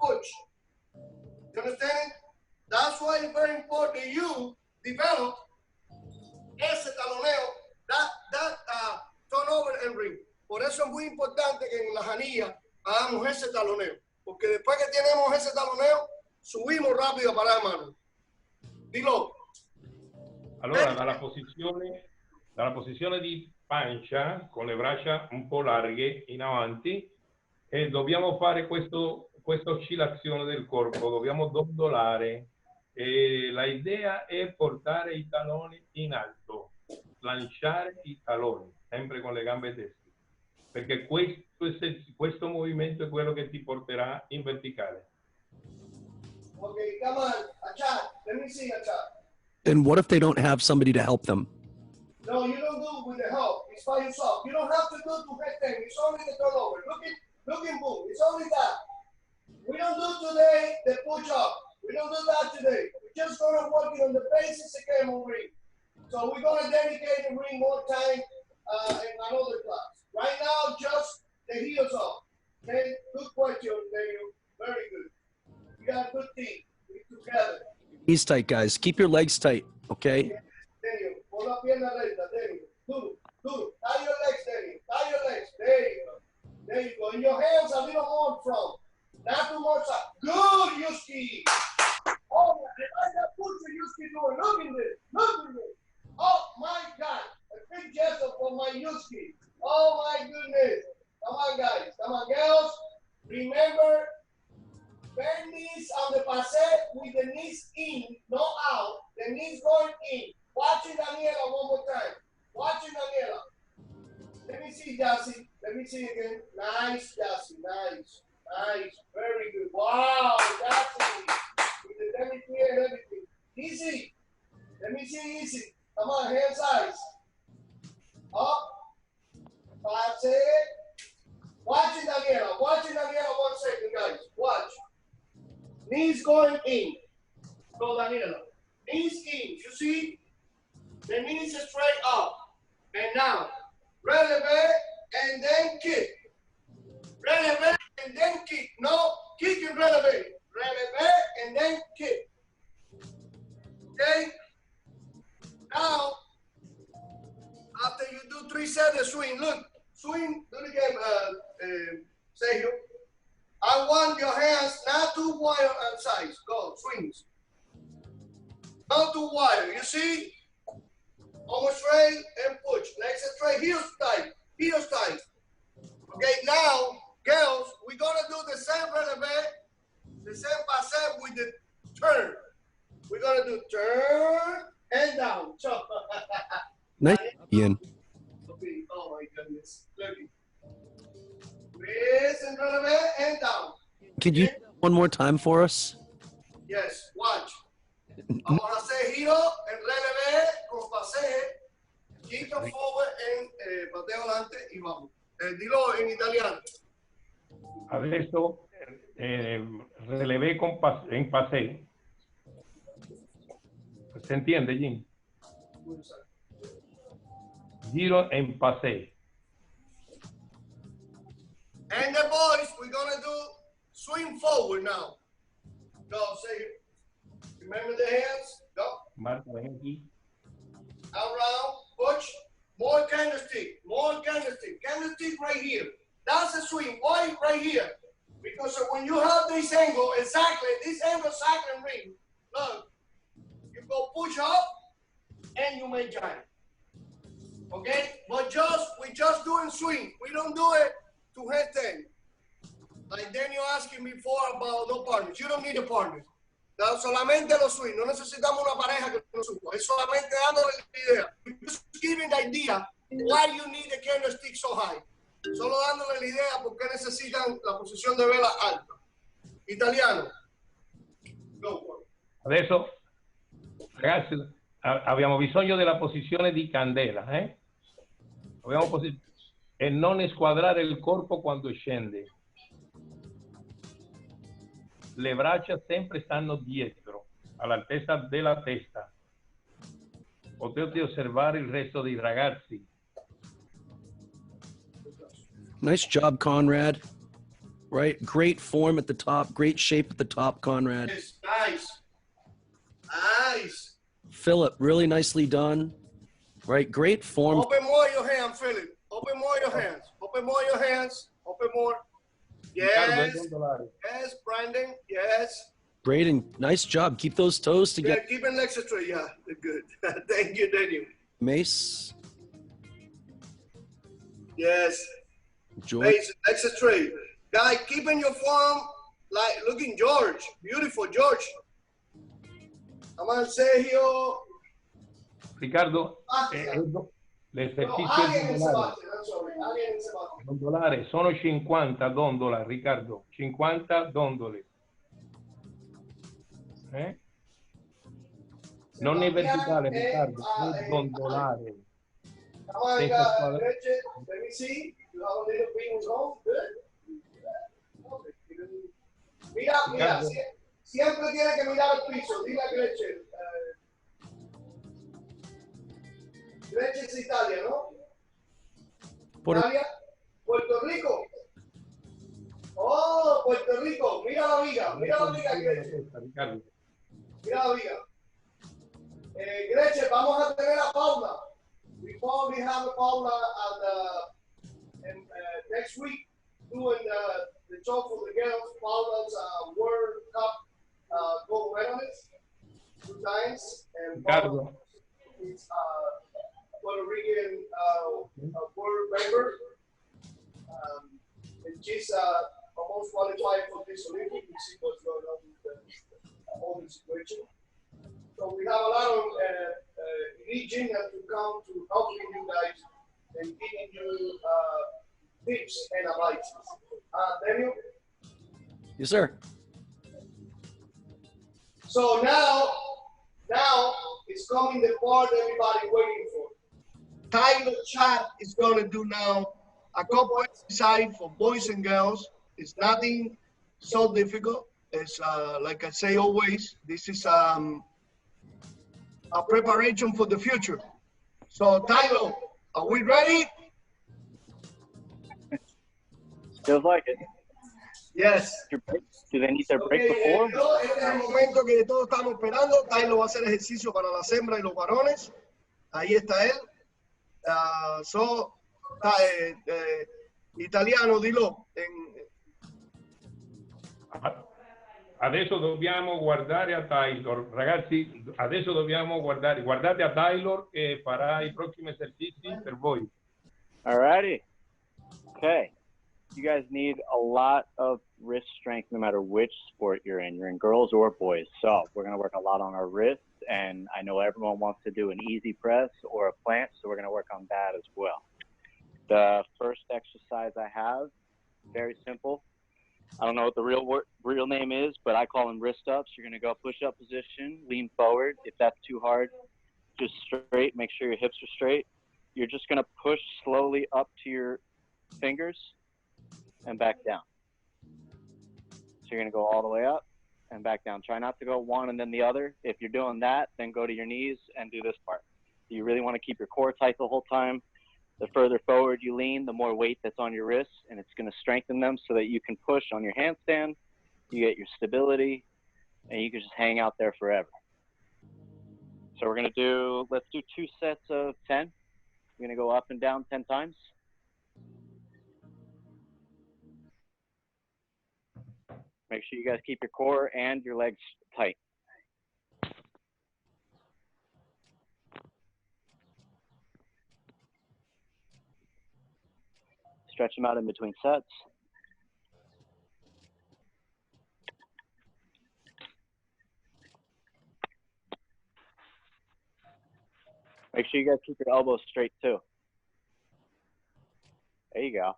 push. You understand? That's why it's very important you develop ese taloneo, that turnover and ring. Por eso es muy importante que en las anillas hagamos ese taloneo. Porque después que tenemos ese taloneo, subimos rápido para la mano. Dilo. Allora, dalla posizione di pancia, con le braccia un po' larghe in avanti, e dobbiamo fare questa oscillazione del corpo, dobbiamo dondolare. E la idea è portare i taloni in alto, lanciare i taloni, sempre con le gambe destre, perché questo movimento è quello che ti porterà in verticale. Okay, come on, Achad, let me see Achad. And what if they don't have somebody to help them? No, you don't do it with the help. It's by yourself. You don't have to do it to head thing. It's only the turnover. Looking boom. It's only that. We don't do today the push up. We don't do that today. We're just gonna work on the basics again on ring. So we're going to dedicate the ring more time in another class. Right now, just the heels up. Okay? Good question, Daniel. Very good. You got good team. We're together. Knees tight, guys. Keep your legs tight, okay? Daniel, pon la pierna recta, Daniel. Duro, duro. Tie your legs, Daniel. Tie your legs. There you go. There you go. In your hands, a little more from. Not too much. Good, Yeessooo. Oh, I got picture Yeessooo doing. Look at this. Look at this. Oh, my God. A big gesture for my Yeessooo. Oh, my goodness. Come on, guys. Come on, girls. Remember, bend knees on the passe with the knees in, not out. The knees going in. Watching Daniela one more time. Watching Daniela. Let me see, Jassy. Let me see again. Nice, Jassy. Nice. Nice. Very good. Wow, Jassy. Let me clear everything. Easy. Let me see easy. Come on, hands eyes. Up. Passe. Watching Daniela. Watching Daniela 1 second, guys. Watch. Knees going in. Go, Daniela. Knees in. You see? The knees straight up. And now, releve and then kick. Releve and then kick. No, kick and releve. Releve and then kick. Okay? Now, after you do 3 sets of swing, look, swing, do it again, Sergio. I want your hands not too wide on sides. Go, swings. Not too wide. You see? Almost straight and push. Legs straight, heels tight. Heels tight. Okay, now, girls, we're gonna do the same releve, the same passe with the turn. We're gonna do turn and down. Nice, Ian. Oh my goodness. Look. Raise and releve and down. Could you one more time for us? Yes, watch. Vamos a hacer giro en releve con paseo, quinto forward en pateo adelante y vamos. Dilo en italiano. Adesso relevé en pasé. ¿Se entiende, Jim? Giro en pasé. And the boys, we're gonna do swing forward now. Go, say it. Remember the hands? Go. Marca, ven aquí. Around, push. More candlestick. More candlestick. Candlestick right here. That's a swing. Why right here? Because when you have this angle, exactly, this angle cycling ring, look, you go push up and you make giant. Okay? But we're just doing swing. We don't do it to handstand. Like Daniel asking before about no partners. You don't need a partner. Solamente los swing. No necesitamos una pareja que nos suba. Es solamente dándole la idea. Just giving the idea why you need the candlestick so high. Solo dándole la idea por qué necesitan la posición de vela alta. Italiano. Go for it. Adesso, ragazzi, abbiamo bisogno della posizione di candela, e non squadrare il corpo quando scende. Le braccia sempre stanno dietro, all'altezza della testa. Potete osservare il resto dei ragazzi. Nice job, Conrad. Right? Great form at the top. Great shape at the top, Conrad. Nice. Nice. Philip, really nicely done. Right? Great form. Open more your hands, Philip. Open more your hands. Open more your hands. Open more. Yes. Yes, Brandon. Yes. Braden, nice job. Keep those toes together. Yeah, keep it legs straight. Yeah, good. Thank you, Daniel. Mace. Yes. George. Legs straight. Guy, keeping your form like looking George. Beautiful, George. Come on, Sergio. Ricardo, l'esercizio dondolare sono 50 dondola, Riccardo, 50 dondole. Non è verticale, Riccardo, è dondolare. Come on, let me see. You have a little wings on. Good. Mira, siempre tiene que mirar al piso. Dile a Gretchen. Grecia es Italia, ¿no? Puerto- Italia, Puerto Rico. Oh, Puerto Rico. Mira la viga. Mira la viga, Grecia. Mira la viga. Grecia, vamos a tener a Paula. We probably have a Paula next week doing the show for the girls. Paula's World Cup gold medalist 2 times, and Paula is Puerto Rican world member. And she's almost qualified for this Olympic. We see what's going on with the whole situation. So we have a lot of elite gymnasts to come to helping you guys and giving you tips and advice. Daniel? Yes, sir. So now it's coming the part everybody waiting for. Tyler Chat is going to do now a couple exercises for boys and girls. It's nothing so difficult. It's like I say always, this is a preparation for the future. So Tyler, are we ready? Feels like it. Yes. Do they need their break before? Este es el momento que todos estamos esperando. Tyler va a hacer ejercicio para las hembras y los varones. Ahí está él. Italiano, dillo. Adesso dobbiamo guardare a Taylor, ragazzi, adesso dobbiamo guardate a Taylor che farà i prossimi esercizi per voi. Alrighty. Okay. You guys need a lot of wrist strength no matter which sport you're in. You're in girls or boys. So we're going to work a lot on our wrists, and I know everyone wants to do an easy press or a plant, so we're going to work on that as well. The first exercise I have, very simple. I don't know what the real name is, but I call them wrist ups. You're going to go push-up position, lean forward. If that's too hard, just straight. Make sure your hips are straight. You're just going to push slowly up to your fingers and back down. So you're going to go all the way up and back down. Try not to go one and then the other. If you're doing that, then go to your knees and do this part. You really want to keep your core tight the whole time. The further forward you lean, the more weight that's on your wrists, and it's going to strengthen them so that you can push on your handstand, you get your stability, and you can just hang out there forever. So we're going to let's do 2 sets of 10. We're going to go up and down 10 times. Make sure you guys keep your core and your legs tight. Stretch them out in between sets. Make sure you guys keep your elbows straight too. There you go.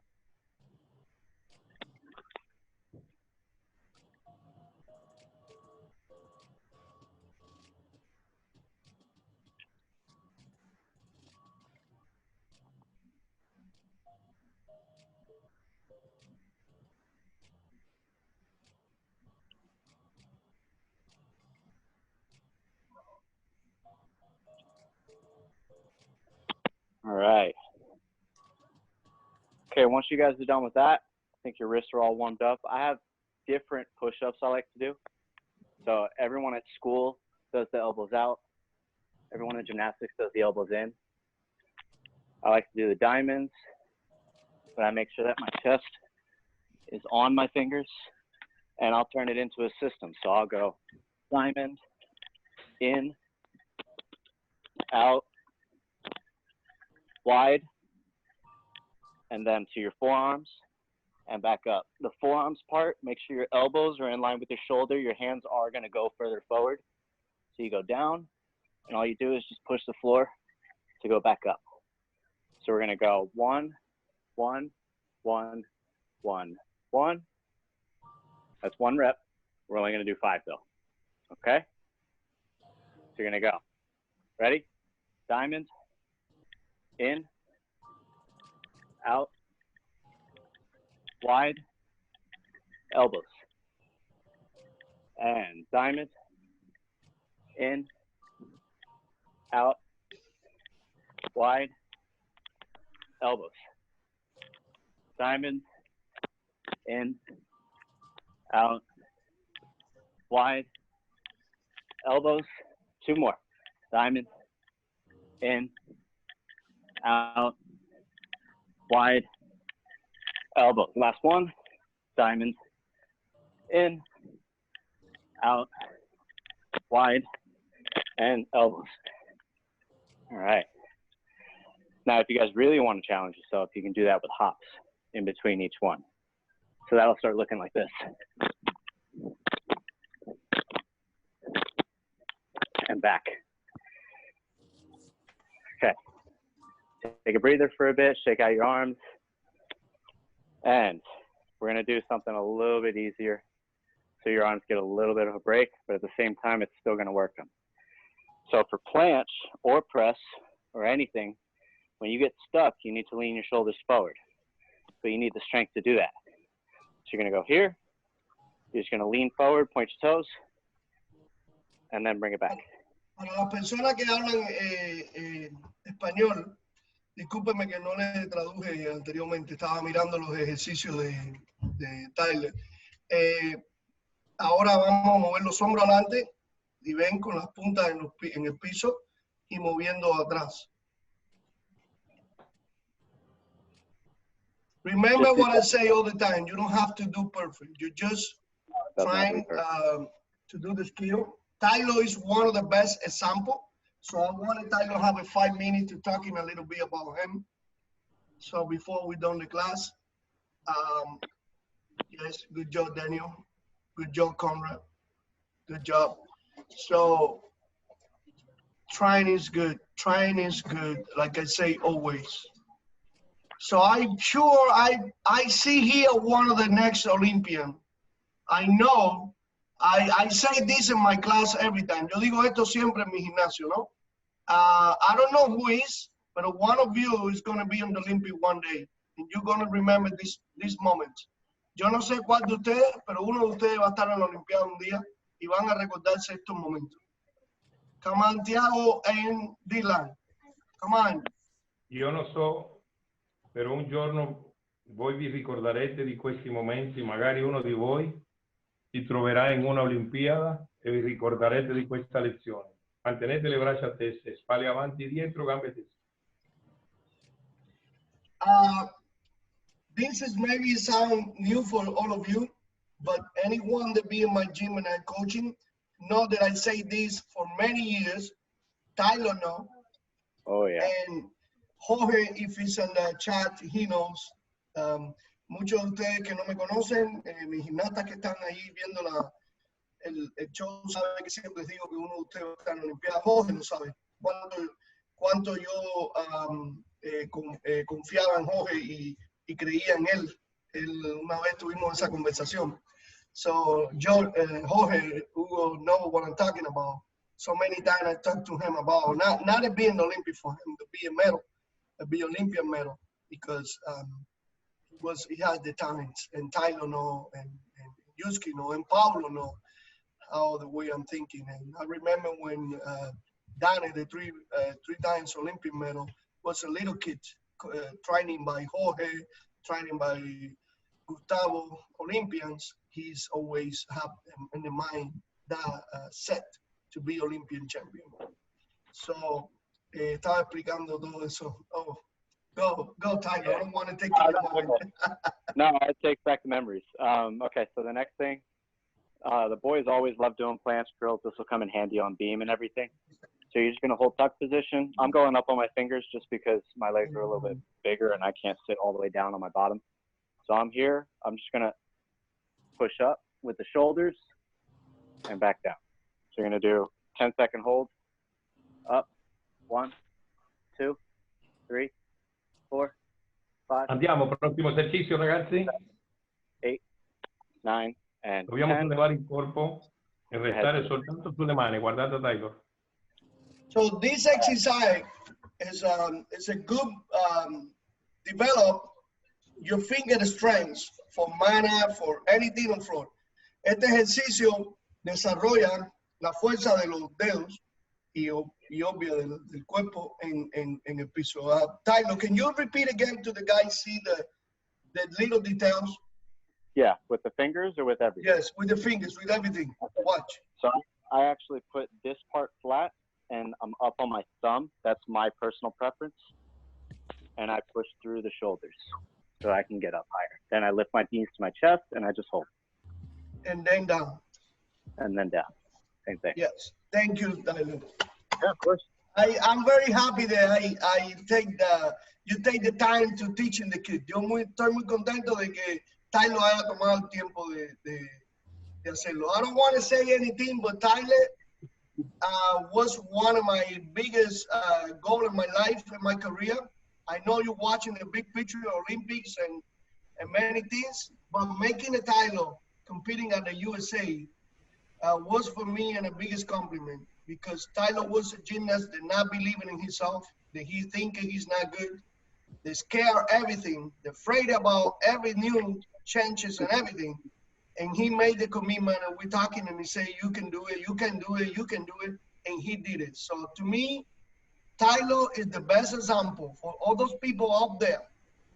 All right. Okay, once you guys are done with that, I think your wrists are all warmed up. I have different push-ups I like to do. So everyone at school does the elbows out. Everyone in gymnastics does the elbows in. I like to do the diamonds, but I make sure that my chest is on my fingers, and I'll turn it into a system. So I'll go diamond, in, out, wide, and then to your forearms and back up. The forearms part, make sure your elbows are in line with your shoulder. Your hands are going to go further forward. So you go down, and all you do is just push the floor to go back up. So we're going to go 1, 1, 1, 1, 1. That's 1 rep. We're only going to do 5 though. Okay? So you're going to go. Ready? Diamond. In. Out. Wide. Elbows. And diamond. In. Out. wide, elbows. Diamond, in, out, wide, elbows. 2 more. Diamond, in, out, wide, elbows. Last one. Diamond, in, out, wide, and elbows. All right. Now, if you guys really want to challenge yourself, you can do that with hops in between each one. So that'll start looking like this. And back. Okay. Take a breather for a bit, shake out your arms. And we're going to do something a little bit easier so your arms get a little bit of a break, but at the same time, it's still going to work them. So for planche or press or anything, when you get stuck, you need to lean your shoulders forward. But you need the strength to do that. So you're going to go here. You're just going to lean forward, point your toes, and then bring it back. Para las personas que hablan español, discúlpeme que no le traduje anteriormente, estaba mirando los ejercicios de Tyler. Ahora vamos a mover los hombros adelante y ven con las puntas en el piso y moviendo atrás. Remember what I say all the time. You don't have to do perfect. You're just trying to do the skill. Tyler is one of the best examples. So I wanted Tyler to have a 5 minutes to talking a little bit about him. So before we done the class, yes, good job, Daniel. Good job, Conrad. Good job. So trying is good. Trying is good, like I say always. So I'm sure I see here one of the next Olympian. I know, I say this in my class every time. Yo digo esto siempre en mi gimnasio, ¿no? I don't know who is, but one of you is going to be on the Olympic one day. And you're going to remember this moment. Yo no sé cuál de ustedes, pero uno de ustedes va a estar en la Olimpiada un día y van a recordarse estos momentos. Come on, Tiago and Dylan. Come on. Io non so, però un giorno voi vi ricorderete di questi momenti, magari uno di voi si troverà in una Olimpiada e vi ricorderete di questa lezione. Mantenete le braccia tese, spalle avanti e dietro, gambe tese. This is maybe sound new for all of you, but anyone that be in my gym and I'm coaching know that I say this for many years. Tyler knows. Oh, yeah. And Jorge, if he's in the chat, he knows. Muchos de ustedes que no me conocen, mis gimnastas que están ahí viendo el show, saben que siempre les digo que uno de ustedes va a estar en la Olimpiada. Jorge lo sabe. Cuánto yo confiaba en Jorge y creía en él. Una vez tuvimos esa conversación. So, Jorge, Hugo know what I'm talking about. So many times I talked to him about not it being Olympic for him, to be a medal, to be Olympian medal, because he has the talents, and Tyler know, and Yuski know, and Pablo know how the way I'm thinking. And I remember when Danny, the three times Olympic medal, was a little kid, training by Jorge, training by Gustavo, Olympians. He's always have in the mind that set to be Olympian champion. So, estaba explicando todo eso. Oh, go, Tyler. I don't want to take it. No, it takes back the memories. Okay, so the next thing, the boys always love doing planche drills. This will come in handy on beam and everything. So you're just going to hold tuck position. I'm going up on my fingers just because my legs are a little bit bigger and I can't sit all the way down on my bottom. So I'm here. I'm just going to push up with the shoulders and back down. So you're going to do 10-second hold. Up. 1, 2, 3, 4, 5. Andiamo, prossimo esercizio, ragazzi. 8, 9, and Dobbiamo 10. sollevare il corpo e restare soltanto sulle mani. Guardate Tyler. So this exercise is a good develop your finger strength for mana, for anything on floor. Este ejercicio desarrolla la fuerza de los dedos y obvia del cuerpo en el piso. Tyler, can you repeat again to the guys see the little details? Yeah, with the fingers or with everything? Yes, with the fingers, with everything. Watch. So I actually put this part flat and I'm up on my thumb. That's my personal preference. And I push through the shoulders so I can get up higher. Then I lift my knees to my chest and I just hold. And then down. And then down. Same thing. Yes. Thank you, Tyler. Yeah, of course. I'm very happy that you take the time to teaching the kids. Estoy muy contento de que Tyler haya tomado el tiempo de hacerlo. I don't want to say anything, but Tyler was one of my biggest goals in my life, in my career. I know you're watching the big picture, Olympics and many things, but making a title, competing at the USA, was for me the biggest compliment, because Tyler was a gymnast that not believing in himself, that he thinking he's not good, they scare everything, they're afraid about every new changes and everything. And he made the commitment, and we're talking, and he said, you can do it, you can do it, you can do it, and he did it. So to me, Tyler is the best example for all those people out there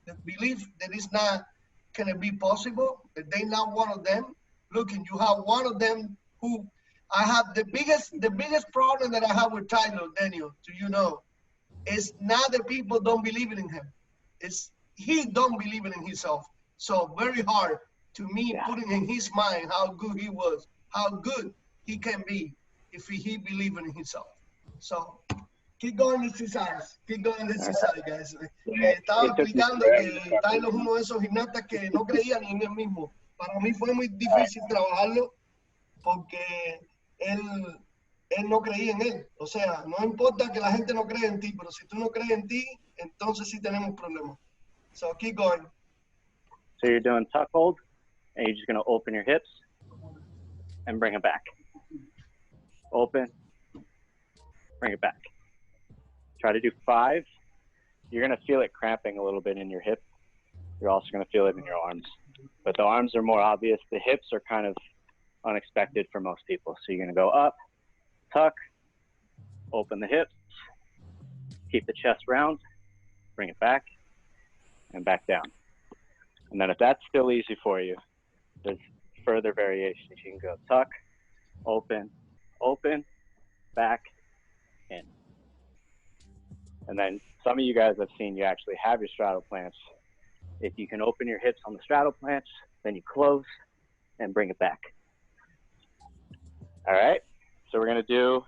that believe that it's not gonna be possible, that they're not one of them. Look, and you have one of them who I have the biggest problem that I have with Tyler, Daniel, is not that people don't believe in him. It's he don't believe in himself. So very hard to me putting in his mind how good he was, how good he can be if he believe in himself. So keep going this exercise. Keep going this exercise, guys. Estaba explicando que Tyler es uno de esos gimnastas que no creía ni en él mismo. Para mí fue muy difícil trabajarlo porque él no creía en él. O sea, no importa que la gente no cree en ti, pero si tú no crees en ti, entonces sí tenemos problemas. So keep going. So you're doing tuck hold, and you're just going to open your hips and bring it back. Open, bring it back. Try to do 5. You're going to feel it cramping a little bit in your hip. You're also going to feel it in your arms. But the arms are more obvious. The hips are kind of unexpected for most people. So you're going to go up, tuck, open the hips, keep the chest round, bring it back, and back down. And then if that's still easy for you, there's further variations. You can go tuck, open, back, in. And then some of you guys I've seen, you actually have your straddle planche. If you can open your hips on the straddle planche, then you close and bring it back. All right, so we're gonna do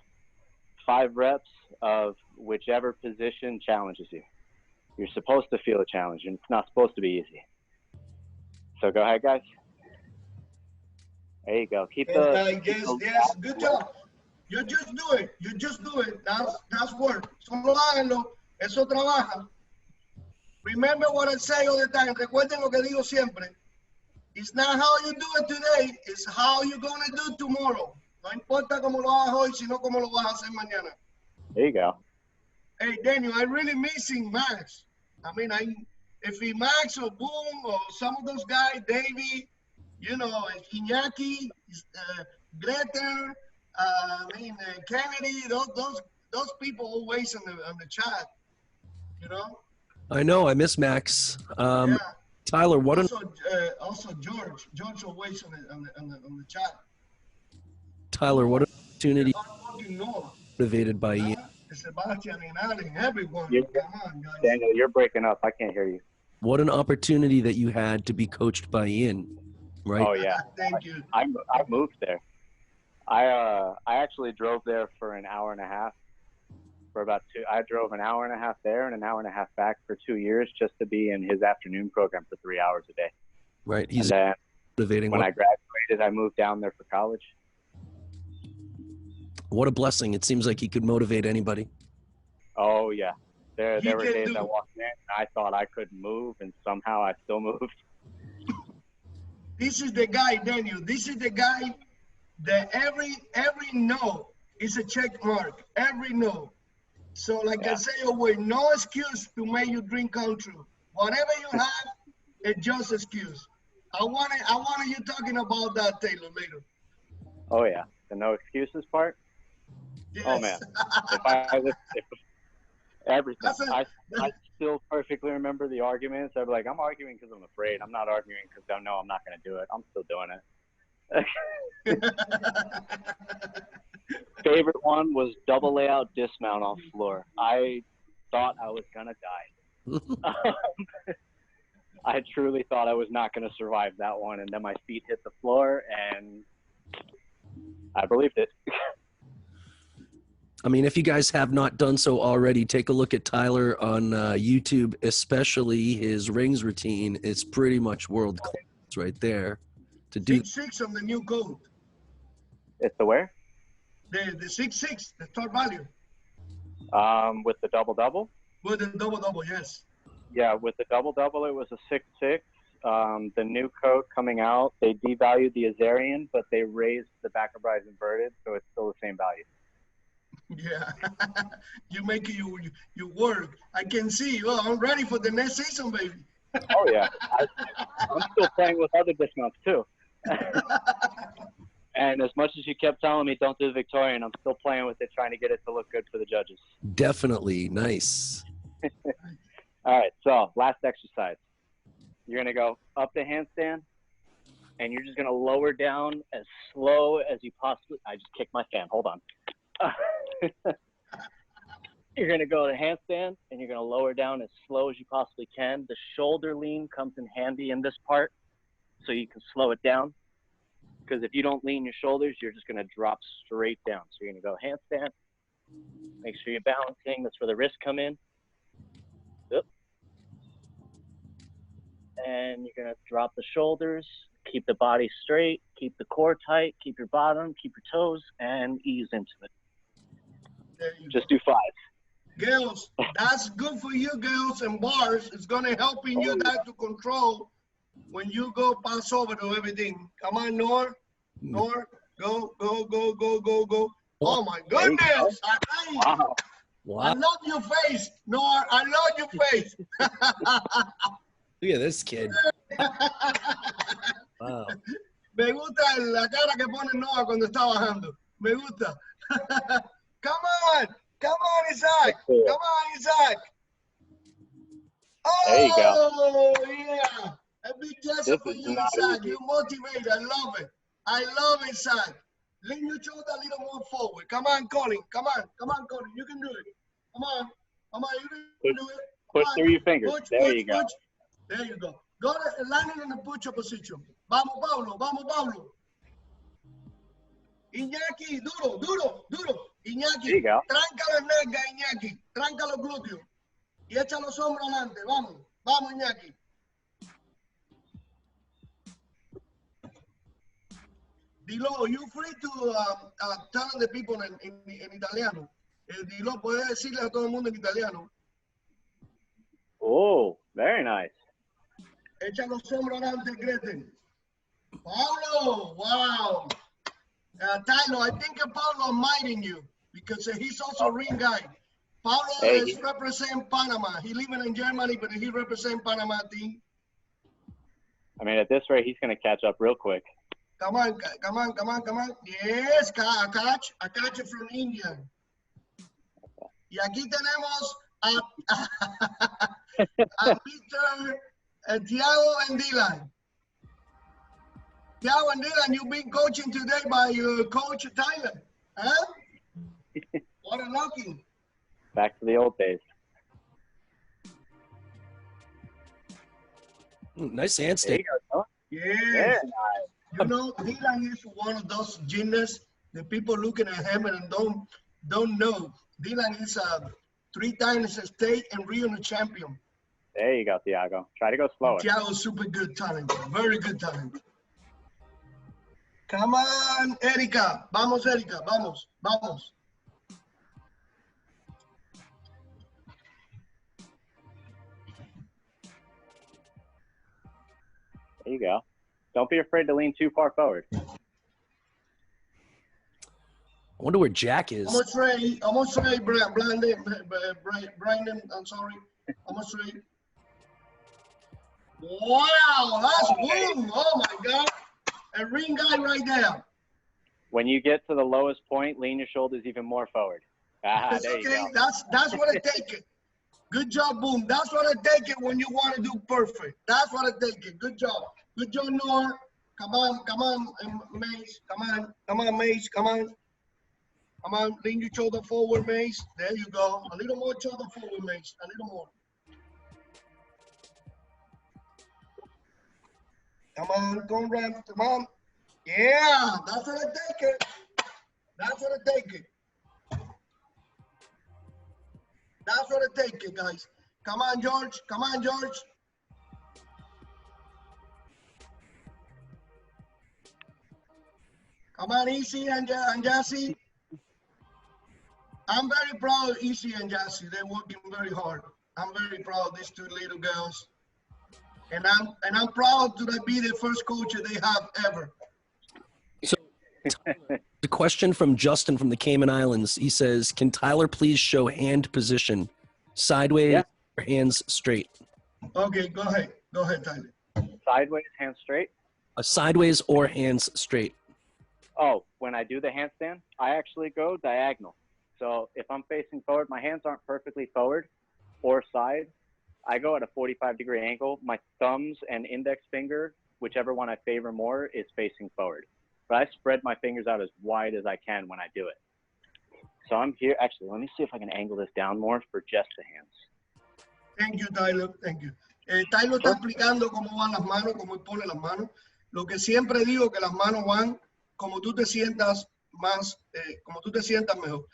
5 reps of whichever position challenges you. You're supposed to feel a challenge, and it's not supposed to be easy. So go ahead, guys. There you go. Keep the yes, good job. You just do it. You just do it. That's work. Solo háganlo. Eso trabaja. Remember what I say all the time. Recuerden lo que digo siempre. It's not how you do it today. It's how you're going to do it tomorrow. No importa cómo lo hagas hoy, sino cómo lo vas a hacer mañana. There you go. Hey, Daniel, I'm really missing Max. I mean, if he Max or Boom or some of those guys, Davey, Iñaki, Greta, Kennedy, those people always on the chat, I know, I miss Max. Yeah. Tyler, what also George always on the chat. Tyler, what an opportunity motivated by Ian. Sebastian and everyone. Come on, guys. Daniel, you're breaking up. I can't hear you. What an opportunity that you had to be coached by Ian, right? Oh yeah. Thank you. I moved there. I actually drove there for an hour and a half. I drove an hour and a half there and an hour and a half back for 2 years just to be in his afternoon program for 3 hours a day. Right. He's and then motivating. When I graduated, I moved down there for college. What a blessing. It seems like he could motivate anybody. Oh, yeah. There were days I walked in and I thought I couldn't move, and somehow I still moved. This is the guy, Daniel. This is the guy that every no is a check mark. Every no. So like I say always, no excuse to make your dream come true. Whatever you have, it's just excuse. I wanted you talking about that, Taylor, later. Oh, yeah. The no excuses part? Yes. Oh man, if everything. I still perfectly remember the arguments. I'd be like, I'm arguing because I'm afraid. I'm not arguing because I know I'm not going to do it. I'm still doing it. Favorite one was double layout dismount off floor. I thought I was going to die. I truly thought I was not going to survive that one. And then my feet hit the floor and I believed it. I mean, if you guys have not done so already, take a look at Tyler on YouTube, especially his rings routine. It's pretty much world class right there. To do 6'6" on the new code. It's the where? The 6'6", the start value. With the double-double? With the double-double, yes. Yeah, with the double-double, it was a 6'6". The new code coming out, they devalued the Azarian, but they raised the back of rise inverted, so it's still the same value. Yeah, you make it you work. I can see. Well, I'm ready for the next season, baby. Oh yeah, I'm still playing with other dismounts too. And as much as you kept telling me don't do the Victorian, I'm still playing with it, trying to get it to look good for the judges. definitely nice. All right, so last exercise. You're gonna go up the handstand, and you're just gonna lower down as slow as you possibly. I just kicked my fan. Hold on. You're going to go to handstand and you're going to lower down as slow as you possibly can. The shoulder lean comes in handy in this part so you can slow it down, because if you don't lean your shoulders, you're just going to drop straight down. So you're going to go handstand, make sure you're balancing. That's where the wrists come in. Yep. And you're going to drop the shoulders, keep the body straight, keep the core tight, keep your bottom, keep your toes, and ease into it. Just do 5. Girls, that's good for you girls and bars. It's going to help in you that to control when you go pass over to everything. Come on, Nor, go. Oh my goodness. Wow. I love your face, Nor. I love your face. Look at this kid. Wow. Me gusta la cara que pone Noah cuando está bajando. Me gusta. Come on, Isaac. Cool. Come on, Isaac. Oh, There you go. Yeah. A big gesture for you, Isaac. You motivate. I love it. I love it, Isaac. Lean your shoulder a little more forward. Come on, Colin. Come on, Colin. You can do it. Come on, you can do it. Push through your fingers. There you go. There you go. Go to landing in the push-up position. Vamos, Pablo. Iñaki, duro. Iñaki, There you go. tranca las nalgas, Iñaki. Tranca los glúteos. Y echa los hombros adelante. Vamos, Iñaki. Dilo, you free to tell the people en italiano. Dilo, puedes decirle a todo el mundo en italiano. Oh, very nice. Echa los hombros adelante, Greten. Paulo, wow. Tyler, I think Paulo mighting you because he's also a ring guy. Paulo is represent Panama. He living in Germany, but he represent Panama team. I mean, at this rate, he's going to catch up real quick. Come on. Yes, a catch from India. Y aquí tenemos a Peter, Tiago and Dylan. Tiago and Dylan, you've been coaching today by your coach Tyler. Huh? What a lucky. Back to the old days. Nice handstand. Yes. Yeah. You know, Dylan is one of those gymnasts that people looking at him and don't know. Dylan is a 3-time state and regional champion. There you go, Thiago. Try to go slower. Thiago's super good talent. Very good talent. Come on, Erika. Vamos, Erika. Vamos. There you go. Don't be afraid to lean too far forward. I wonder where Jack is. Almost ready, Brandon. I'm sorry. Almost ready. Wow, that's boom. Oh my God. A ring guy right there. When you get to the lowest point, lean your shoulders even more forward. That's There okay. you go. That's what I take it. Good job, Boom. That's what I take it when you want to do perfect. That's what I take it. Good job. Good job, Noor. Come on, Mace. Come on, Mace. Come on, lean your shoulder forward, Mace. There you go. A little more shoulder forward, Mace. A little more. Come on, Conrad. Come on. Yeah, that's what I take it. That's what I take it. That's what I take it, guys. Come on, George. Come on, George. Come on, Easy and Jassy. I'm very proud of Easy and Jassy. They're working very hard. I'm very proud of these two little girls. And I'm proud to be the first coach that they have ever. So, the question from Justin from the Cayman Islands. He says, "Can Tyler please show hand position, sideways or hands straight?" Okay, go ahead. Go ahead, Tyler. Sideways, hands straight. Sideways or hands straight. Oh, when I do the handstand, I actually go diagonal. So if I'm facing forward, my hands aren't perfectly forward or side. I go at a 45-degree angle. My thumbs and index finger, whichever one I favor more, is facing forward. But I spread my fingers out as wide as I can when I do it. So I'm here. Actually, let me see if I can angle this down more for just the hands. Thank you, Tyler. Thank you. Tyler está explicando cómo van las manos, cómo él pone las manos. Lo que siempre digo que las manos van como tú te sientas más, como tú te sientas mejor.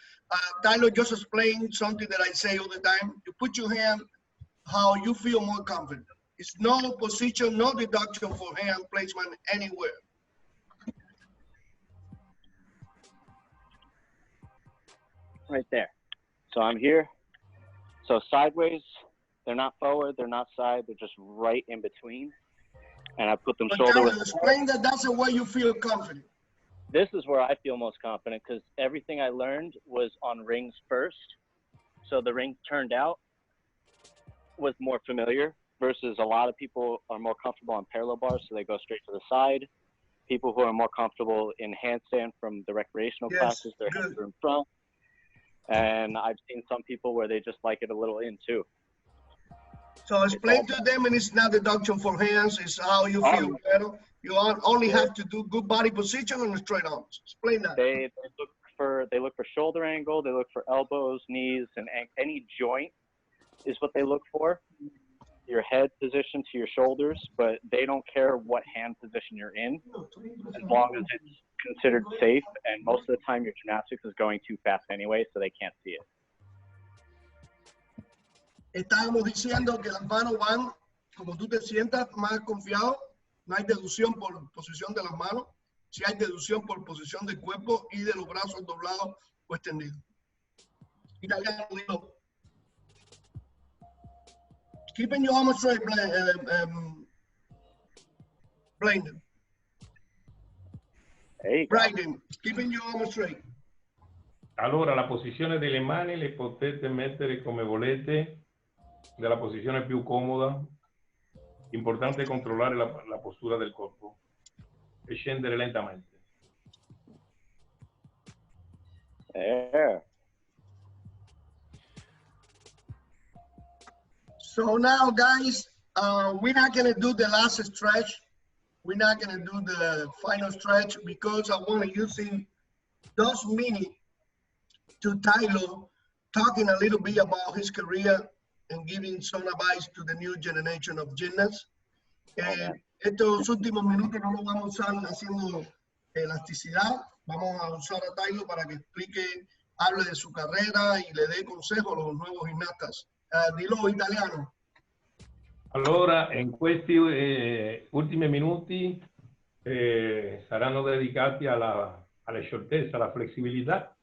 Tyler just explained something that I say all the time. You put your hand how you feel more confident. It's no position, no deduction for hand placement anywhere. Right there. So I'm here. So sideways, they're not forward, they're not side, they're just right in between. And I put them shoulder Tyler, width. explain that that's the way you feel confident. This is where I feel most confident because everything I learned was on rings first. So the ring turned out was more familiar versus a lot of people are more comfortable on parallel bars, so they go straight to the side. People who are more comfortable in handstand from the recreational classes, their hands are in front. And I've seen some people where they just like it a little in too. So explain to them, and it's not deduction for hands, it's how you feel better. You only have to do good body position and straight arms. Explain that. They look for shoulder angle, they look for elbows, knees, and any joint is what they look for. Your head position to your shoulders, but they don't care what hand position you're in as long as it's considered safe. And most of the time your gymnastics is going too fast anyway, so they can't see it. Estábamos diciendo que las manos van como tú te sientas más confiado. No hay deducción por posición de las manos. Sí hay deducción por posición del cuerpo y de los brazos doblados o extendidos. Italiano dijo, keeping your arms straight, Brandon. Brandon, keeping your arms straight. Allora, la posizione delle mani le potete mettere come volete, nella posizione più comoda. Importante controllare la postura del corpo e scendere lentamente. So now, guys, we're not going to do the last stretch. We're not going to do the final stretch because I want to use those minutes to Tyler talking a little bit about his career and giving some advice to the new generation of gymnasts. Estos últimos minutos no los vamos a usar haciendo elasticidad. Vamos a usar a Tyler para que explique, hable de su carrera y le dé consejos a los nuevos gimnastas. Dillo italiano. Allora, in questi ultimi minuti saranno dedicati alla scioltezza, alla flessibilità.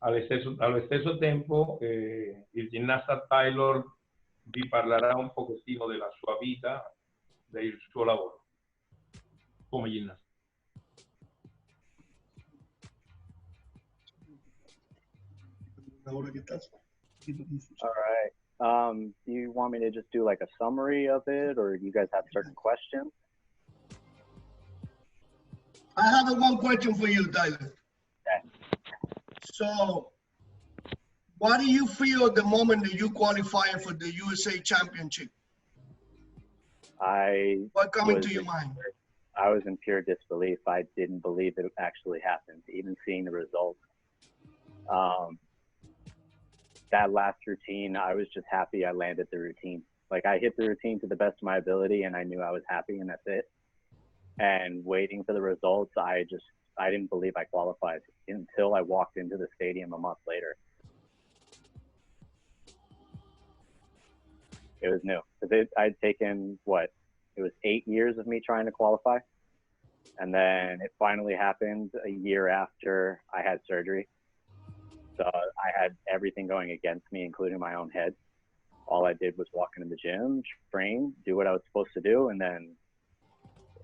Allo stesso tempo il ginnasta Tyler vi parlerà un pochettino della sua vita, del suo lavoro come ginnasta. All right. Do you want me to just do like a summary of it, or do you guys have certain questions? I have one question for you, Tyler. So, what do you feel at the moment that you qualify for the USA Championship? What coming to your mind? I was in pure disbelief. I didn't believe it actually happened. Even seeing the results, that last routine, I was just happy I landed the routine. Like, I hit the routine to the best of my ability, and I knew I was happy, and that's it. And waiting for the results, I didn't believe I qualified until I walked into the stadium a month later. It was new. I'd taken, it was 8 years of me trying to qualify. And then it finally happened a year after I had surgery. So I had everything going against me, including my own head. All I did was walk into the gym, train, do what I was supposed to do, and then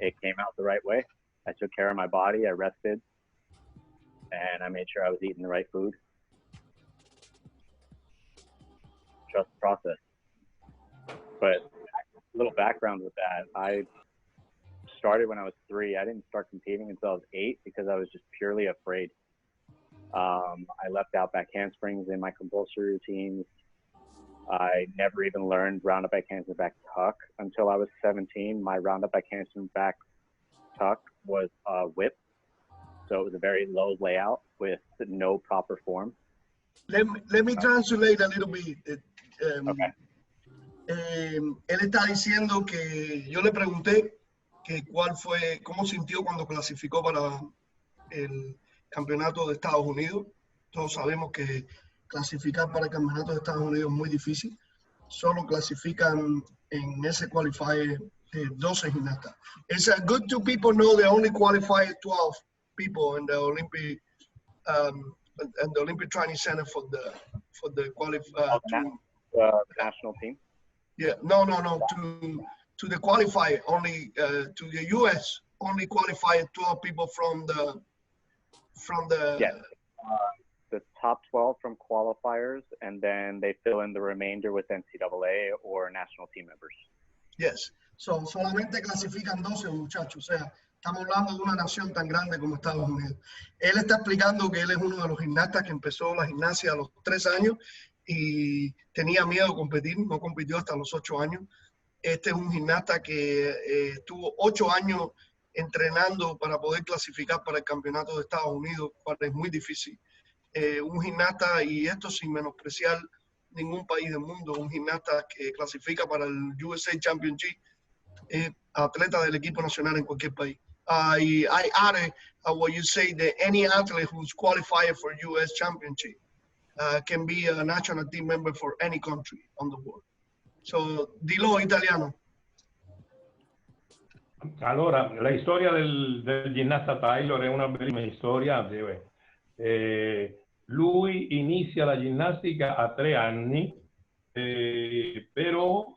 it came out the right way. I took care of my body, I rested, and I made sure I was eating the right food. Trust the process. But a little background with that, I started when I was 3. I didn't start competing until I was 8 because I was just purely afraid. I left out back handsprings in my compulsory routines. I never even learned round-up back handspring back tuck until I was 17. My round-up back handspring back tuck was a whip. So it was a very low layout with no proper form. Let me translate a little bit. Okay. Él está diciendo que yo le pregunté que cómo sintió cuando clasificó para el campeonato de Estados Unidos. Todos sabemos que clasificar para el campeonato de Estados Unidos es muy difícil. Solo clasifican en ese qualifier 12 gimnastas. It's good to people know they only qualify 12 people in the Olympic and the Olympic Training Center for the national team. Yeah, no. To the qualifier, only to the U.S. only qualify 12 people from the. Yeah, the top 12 from qualifiers, and then they fill in the remainder with NCAA or national team members. Yes, so solamente clasifican 12 muchachos. O sea, estamos hablando de una nación tan grande como Estados Unidos. Él está explicando que él es uno de los gimnastas que empezó la gimnasia a los 3 años y tenía miedo de competir, no compitió hasta los 8 años. Este es un gimnasta que estuvo 8 años entrenando para poder clasificar para el campeonato de Estados Unidos, cual es muy difícil. Un gimnasta, y esto sin menospreciar ningún país del mundo, un gimnasta que clasifica para el USA Championship, atleta del equipo nacional en cualquier país. I added what you say that any athlete who's qualified for US Championship can be a national team member for any country on the world. So, dilo italiano. Allora, la storia del ginnasta Taylor è una bellissima storia. Lui inizia la ginnastica a 3 anni, però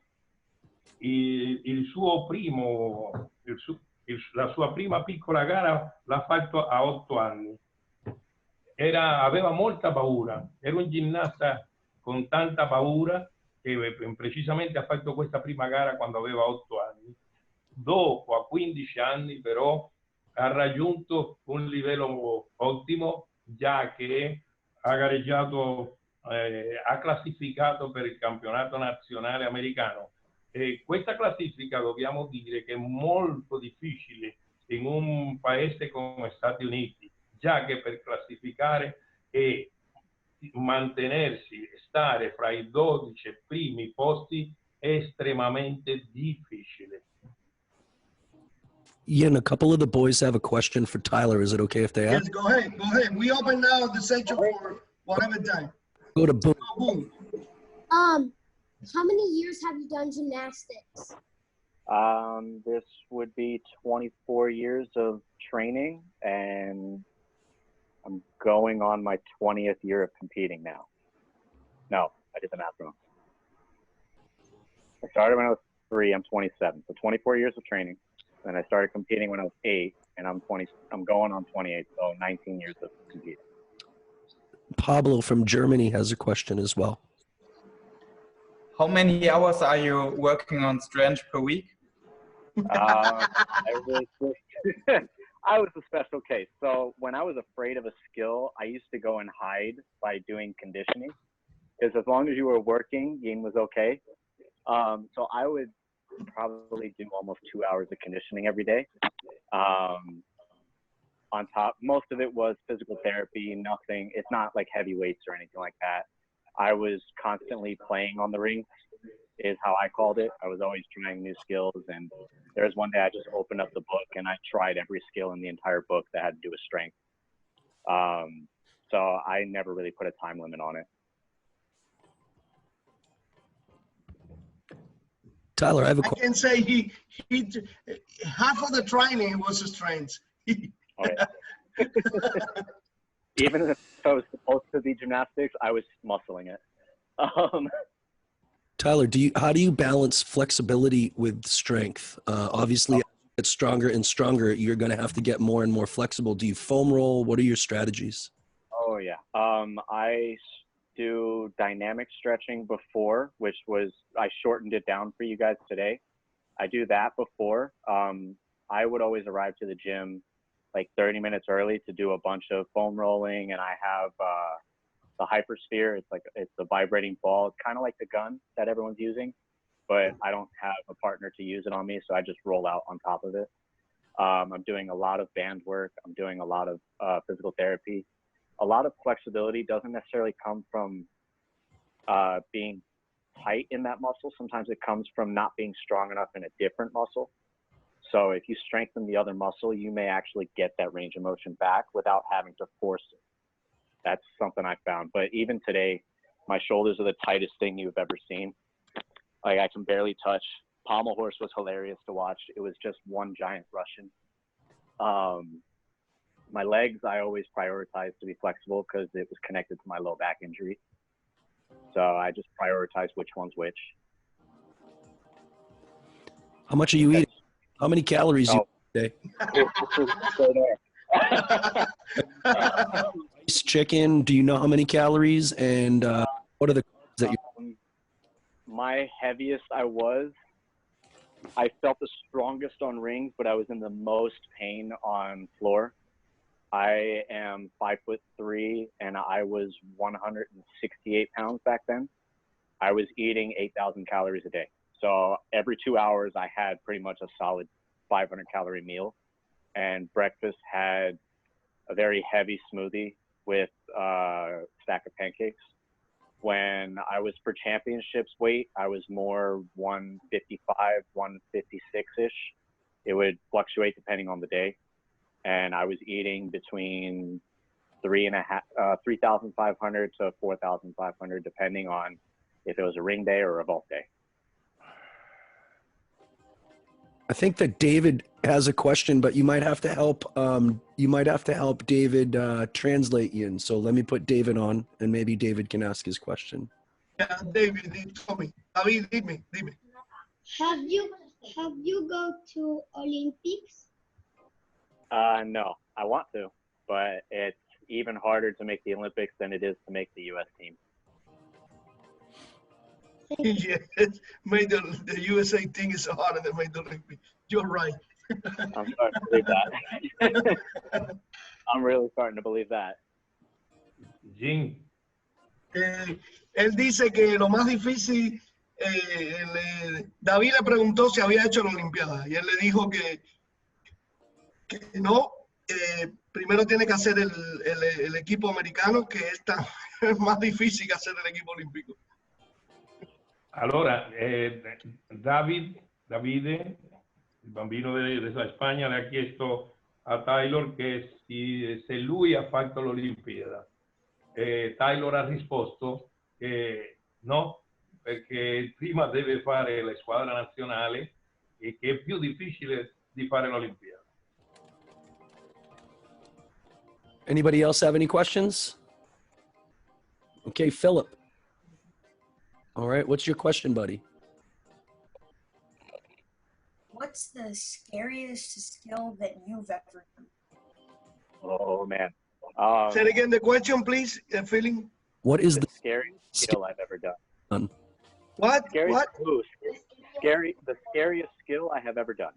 la sua prima piccola gara l'ha fatto a 8 anni. Aveva molta paura, era un ginnasta con tanta paura che precisamente ha fatto questa prima gara quando aveva 8 anni. Dopo, a 15 anni, però, ha raggiunto un livello ottimo, già che ha gareggiato, ha classificato per il campionato nazionale americano. E questa classifica dobbiamo dire che è molto difficile in un paese come Stati Uniti, già che per classificare e mantenersi, stare fra i 12 primi posti è estremamente difficile. Ian, a couple of the boys have a question for Tyler. Is it okay if they ask? Yes, go ahead. We open now the section for whatever time. Go to boom. Boom. How many years have you done gymnastics? This would be 24 years of training, and I'm going on my 20th year of competing now. No, I did the math wrong. I started when I was 3, I'm 27. So 24 years of training. And I started competing when I was 8, and I'm going on 28, so 19 years of competing. Pablo from Germany has a question as well. How many hours are you working on strength per week? I was a special case. So when I was afraid of a skill, I used to go and hide by doing conditioning. Because as long as you were working, Yin was okay. So I would probably do almost 2 hours of conditioning every day. On top, most of it was physical therapy, nothing. It's not like heavy weights or anything like that. I was constantly playing on the rings, is how I called it. I was always trying new skills. And there was one day I just opened up the book and I tried every skill in the entire book that had to do with strength. So I never really put a time limit on it. Tyler, I have a I question. can say he half of the training was strength. Oh, yeah. Even if I was supposed to be gymnastics, I was muscling it. Tyler, how do you balance flexibility with strength? Obviously, as you get stronger and stronger, you're going to have to get more and more flexible. Do you foam roll? What are your strategies? Oh, yeah. I do dynamic stretching before, which was, I shortened it down for you guys today. I do that before. I would always arrive to the gym like 30 minutes early to do a bunch of foam rolling, and I have the hypersphere. It's a vibrating ball. It's kind of like the gun that everyone's using, but I don't have a partner to use it on me, so I just roll out on top of it. I'm doing a lot of band work. I'm doing a lot of physical therapy. A lot of flexibility doesn't necessarily come from being tight in that muscle. Sometimes it comes from not being strong enough in a different muscle. So if you strengthen the other muscle, you may actually get that range of motion back without having to force it. That's something I found. But even today, my shoulders are the tightest thing you've ever seen. Like, I can barely touch. Pommel horse was hilarious to watch. It was just one giant Russian. My legs, I always prioritized to be flexible because it was connected to my low back injury. So I just prioritized which one's which. How much are you eating? How many calories you eat a day? Rice, chicken, do you know how many calories? And what are the carbs that you're My heaviest I felt the strongest on rings, but I was in the most pain on floor. I am 5'3", and I was 168 pounds back then. I was eating 8,000 calories a day. So every 2 hours, I had pretty much a solid 500 calorie meal. And breakfast had a very heavy smoothie with a stack of pancakes. When I was for championships weight, I was more 155, 156-ish. It would fluctuate depending on the day. And I was eating between 3,500 to 4,500, depending on if it was a ring day or a vault day. I think that David has a question, but you might have to help. David translate Yin. So let me put David on, and maybe David can ask his question. Yeah, David, tell me. David, dime. Have you go to Olympics? No, I want to, but it's even harder to make the Olympics than it is to make the U.S. team. Yes, made the USA thing is harder than made the Olympics. You're right. I'm starting to believe that. I'm really starting to believe that. Jim. Él dice que lo más difícil, David le preguntó si había hecho la Olimpiada y él le dijo que no. Primero tiene que hacer el equipo americano, que es más difícil que hacer el equipo olímpico. Allora, Davide, il bambino della Spagna, le ha chiesto a Taylor che se lui ha fatto l'Olimpiada. Taylor ha risposto che no, perché prima deve fare la squadra nazionale e che è più difficile di fare l'Olimpiada. Anybody else have any questions? Okay, Philip. All right, what's your question, buddy? What's the scariest skill that you've ever done? Oh, man. Say again the question, please, feeling. What is the the scariest skill I've ever done? What? What? The scariest skill I have ever done.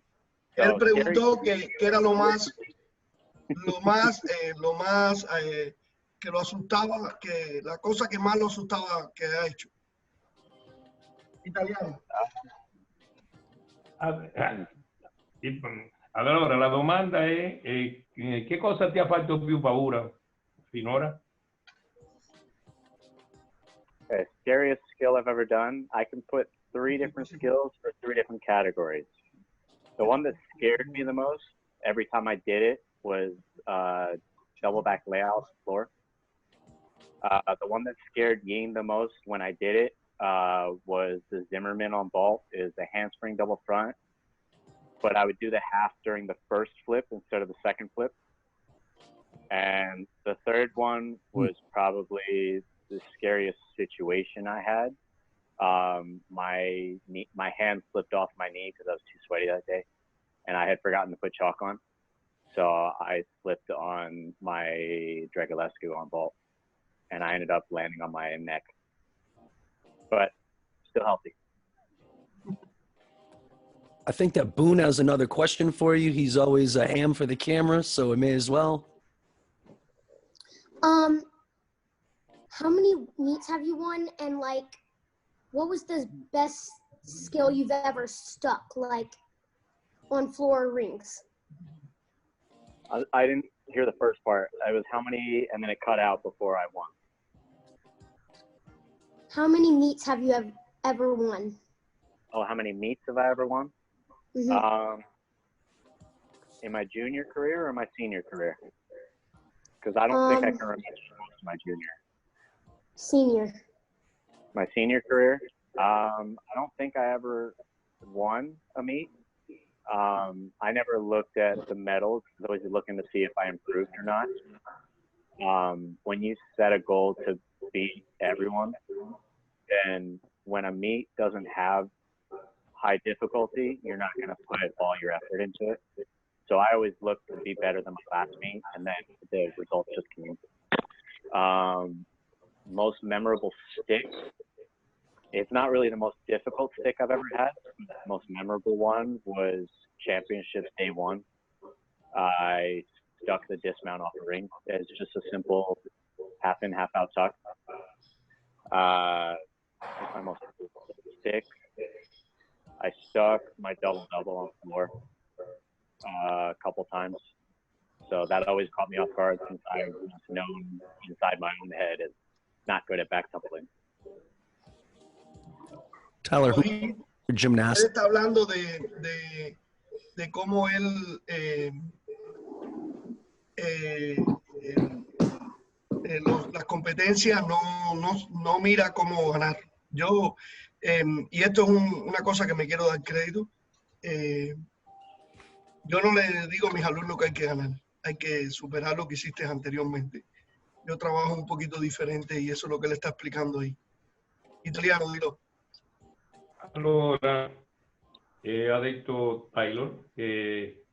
Él preguntó que era lo más lo más que lo asustaba, que la cosa que más lo asustaba que ha hecho. Italiano. Allora, la domanda è che cosa ti ha fatto più paura finora? Okay, scariest skill I've ever done. I can put 3 different skills for 3 different categories. The one that scared me the most every time I did it was double back layout on the floor. The one that scared Ying the most when I did it was the Zimmerman on vault, is the handspring double front. But I would do the half during the first flip instead of the second flip. And the third one was probably the scariest situation I had. My hand slipped off my knee because I was too sweaty that day, and I had forgotten to put chalk on. So I slipped on my Dragulescu on vault, and I ended up landing on my neck. But still healthy. I think that Boone has another question for you. He's always a ham for the camera, so it may as well. How many meets have you won, and like, what was the best skill you've ever stuck, like, on floor or rings? I didn't hear the first part. It was how many, and then it cut out before I won. How many meets have you ever won? Oh, how many meets have I ever won? Mm-hmm. In my junior career or my senior career? Because I don't think I can remember my junior. Senior. My senior career, I don't think I ever won a meet. I never looked at the medals. I was always looking to see if I improved or not. When you set a goal to beat everyone, then when a meet doesn't have high difficulty, you're not going to put all your effort into it. So I always look to be better than my last meet, and then the results just came. Most memorable stick. It's not really the most difficult stick I've ever had. The most memorable one was Championships Day 1. I stuck the dismount off the ring. It's just a simple half in, half out tuck. That's my most difficult stick. I stuck my double-double on the floor a couple times. So that always caught me off guard, since I was known inside my own head as not good at back tumbling. Tyler, who Él gymnastics? está hablando de cómo él las competencias no mira cómo ganar. Yo, y esto es una cosa que me quiero dar crédito, yo no le digo a mis alumnos que hay que ganar, hay que superar lo que hiciste anteriormente. Yo trabajo un poquito diferente y eso es lo que le está explicando ahí. Italiano, dilo. Allora, ha detto Taylor che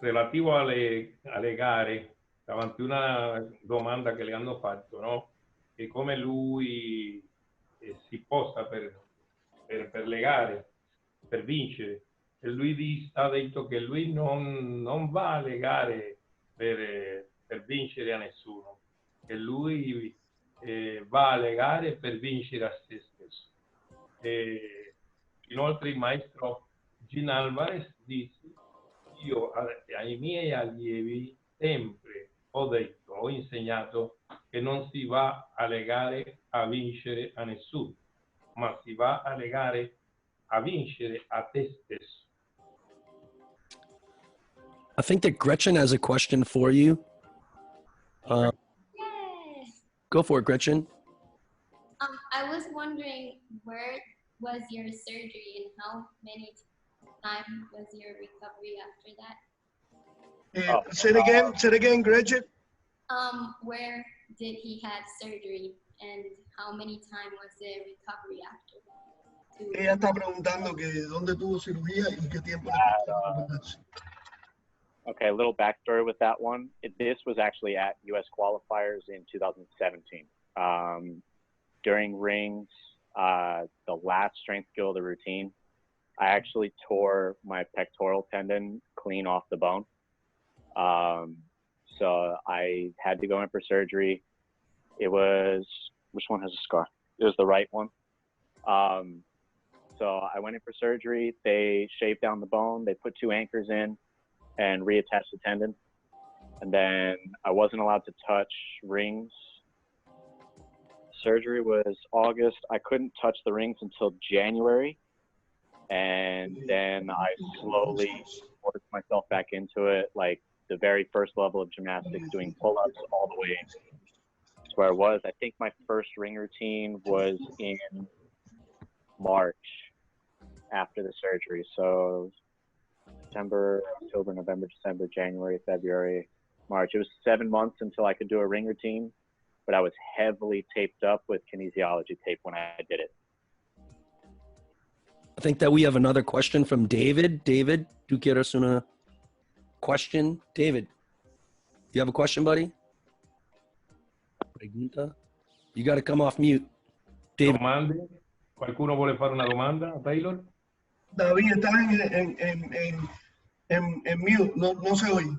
relativo alle gare, davanti a una domanda che le hanno fatto, no? E come lui si posta per le gare, per vincere. E lui ha detto che lui non va alle gare per vincere a nessuno, che lui va alle gare per vincere a se stesso. Inoltre il maestro Gin Alvarez dice: io ai miei allievi sempre ho insegnato che non si va alle gare a vincere a nessuno, ma si va alle gare a vincere a te stesso. I think that Gretchen has a question for you. Go for it, Gretchen. I was wondering, where was your surgery and how many times was your recovery after that? Say it again, Gretchen. Where did he have surgery and how many times was the recovery after that? Ella está preguntando que dónde tuvo cirugía y qué tiempo le costó recuperarse. Okay, a little backstory with that one. This was actually at U.S. qualifiers in 2017. During rings, the last strength skill of the routine, I actually tore my pectoral tendon clean off the bone. So I had to go in for surgery. It was, which one has a scar? It was the right one. So I went in for surgery. They shaved down the bone. They put 2 anchors in and reattached the tendon. And then I wasn't allowed to touch rings. Surgery was August. I couldn't touch the rings until January. And then I slowly worked myself back into it, like the very first level of gymnastics, doing pull-ups all the way to where I was. I think my first ring routine was in March after the surgery. So September, October, November, December, January, February, March. It was 7 months until I could do a ring routine, but I was heavily taped up with kinesiology tape when I did it. I think that we have another question from David. David, ¿tú quieres una question? David, you have a question, buddy? Pregunta? You got to come off mute. David. Domande. Qualcuno vuole fare una domanda a Taylor? David, estás en mute, no se oye.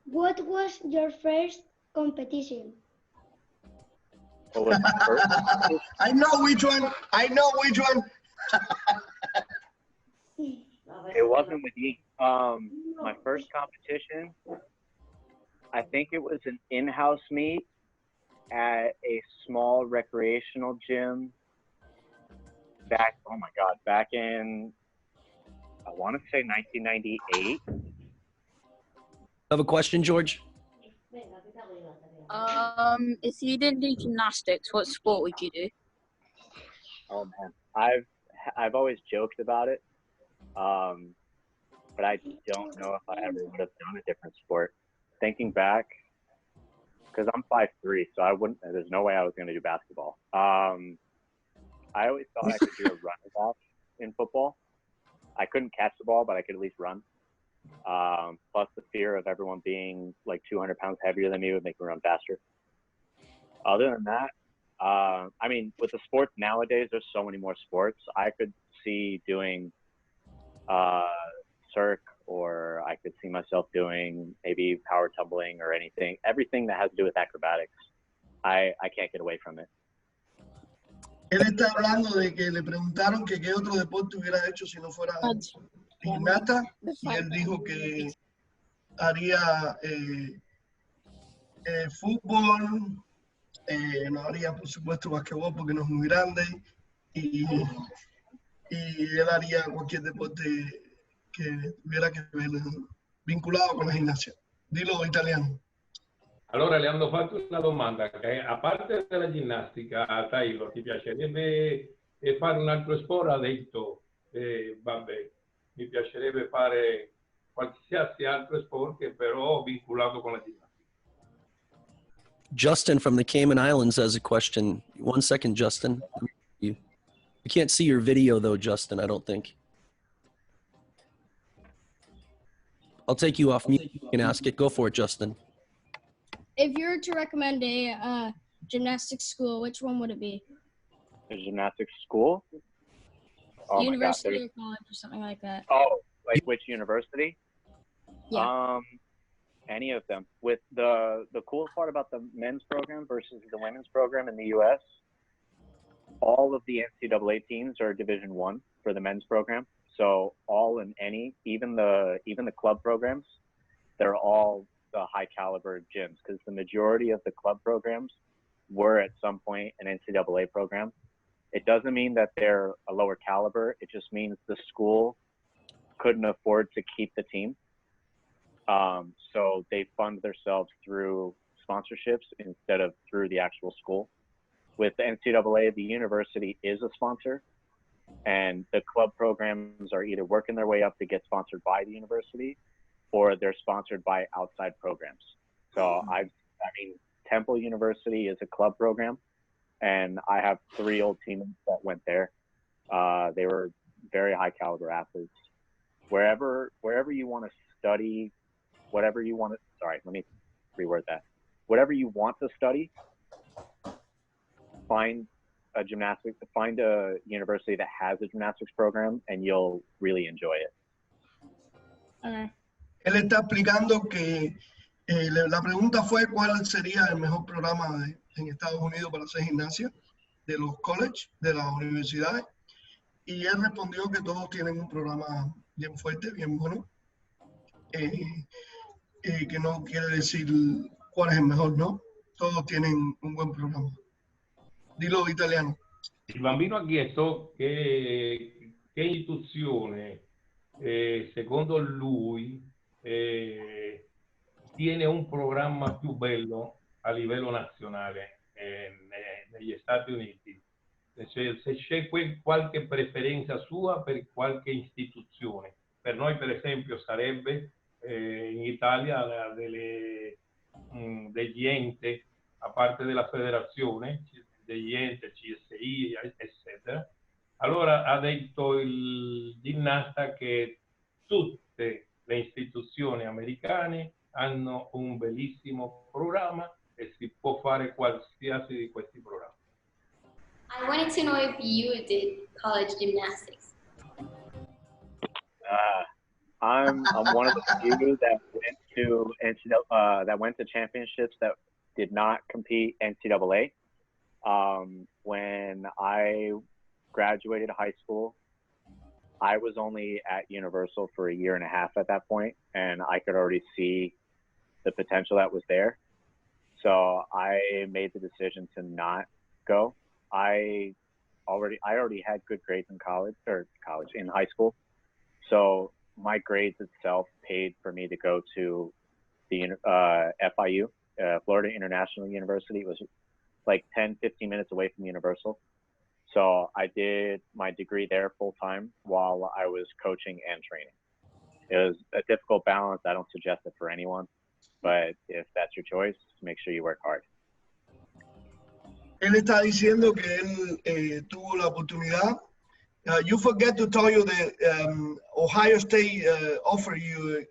What was your first competition? What was my first? I know which one. It wasn't with Yi. My first competition, I think it was an in-house meet at a small recreational gym back in, I want to say 1998. Have a question, George? If you didn't do gymnastics, what sport would you do? Oh man, I've always joked about it, but I don't know if I ever would have done a different sport. Thinking back, because I'm 5'3", so there's no way I was going to do basketball. I always thought I could do a running back in football. I couldn't catch the ball, but I could at least run. Plus the fear of everyone being like 200 pounds heavier than me would make me run faster. Other than that, I mean, with the sports nowadays, there's so many more sports. I could see doing circ, or I could see myself doing maybe power tumbling or everything that has to do with acrobatics. I can't get away from it. Él está hablando de que le preguntaron que qué otro deporte hubiera hecho si no fuera gimnasta, y él dijo que haría fútbol, no haría por supuesto basquetbol porque no es muy grande, y él haría cualquier deporte que tuviera que ver vinculado con la gimnasia. Dilo italiano. Allora le hanno fatto una domanda, che a parte della ginnastica, Taylor, ti piacerebbe fare un altro sport? Ha detto, vabbè, mi piacerebbe fare qualsiasi altro sport che però vinculato con la ginnastica. Justin from the Cayman Islands has a question. 1 second, Justin. You can't see your video though, Justin, I don't think. I'll take you off mute. You can ask it. Go for it, Justin. If you were to recommend a gymnastics school, which one would it be? A gymnastics school? Oh University my God, or college or something like that. Oh, like which university? Yeah. Any of them. With the coolest part about the men's program versus the women's program in the U.S., all of the NCAA teams are Division I for the men's program. So all and any, even the club programs, they're all the high caliber gyms, because the majority of the club programs were at some point an NCAA program. It doesn't mean that they're a lower caliber. It just means the school couldn't afford to keep the team. So they fund themselves through sponsorships instead of through the actual school. With the NCAA, the university is a sponsor, and the club programs are either working their way up to get sponsored by the university, or they're sponsored by outside programs. So I mean, Temple University is a club program, and I have 3 old teammates that went there. They were very high caliber athletes. Wherever you want to study, whatever you want to, sorry, let me reword that. Whatever you want to study, find a university that has a gymnastics program, and you'll really enjoy it. Okay. Él está explicando que La pregunta fue cuál sería el mejor programa en Estados Unidos para hacer gimnasia de los colleges, de las universidades. Y él respondió que todos tienen un programa bien fuerte, bien bueno. Que no quiere decir cuál es el mejor, ¿no? Todos tienen un buen programa. Dilo italiano. Il bambino ha chiesto che istituzione, secondo lui, tiene un programma più bello a livello nazionale negli Stati Uniti. Se c'è qualche preferenza sua per qualche istituzione. Per noi, per esempio, sarebbe in Italia degli enti, a parte della federazione, degli enti, CSI, eccetera. Allora ha detto il ginnasta che tutte le istituzioni americane hanno un bellissimo programma e si può fare qualsiasi di questi programmi. I wanted to know if you did college gymnastics. I'm one of the few that went to championships that did not compete NCAA. When I graduated high school, I was only at Universal for a year and a half at that point, and I could already see the potential that was there. So I made the decision to not go. I already had good grades in in high school. So my grades itself paid for me to go to the FIU, Florida International University. It was like 10, 15 minutes away from Universal. So I did my degree there full time while I was coaching and training. It was a difficult balance. I don't suggest it for anyone, but if that's your choice, make sure you work hard. Él está diciendo que él tuvo la oportunidad. You forget to tell you that Ohio State offered you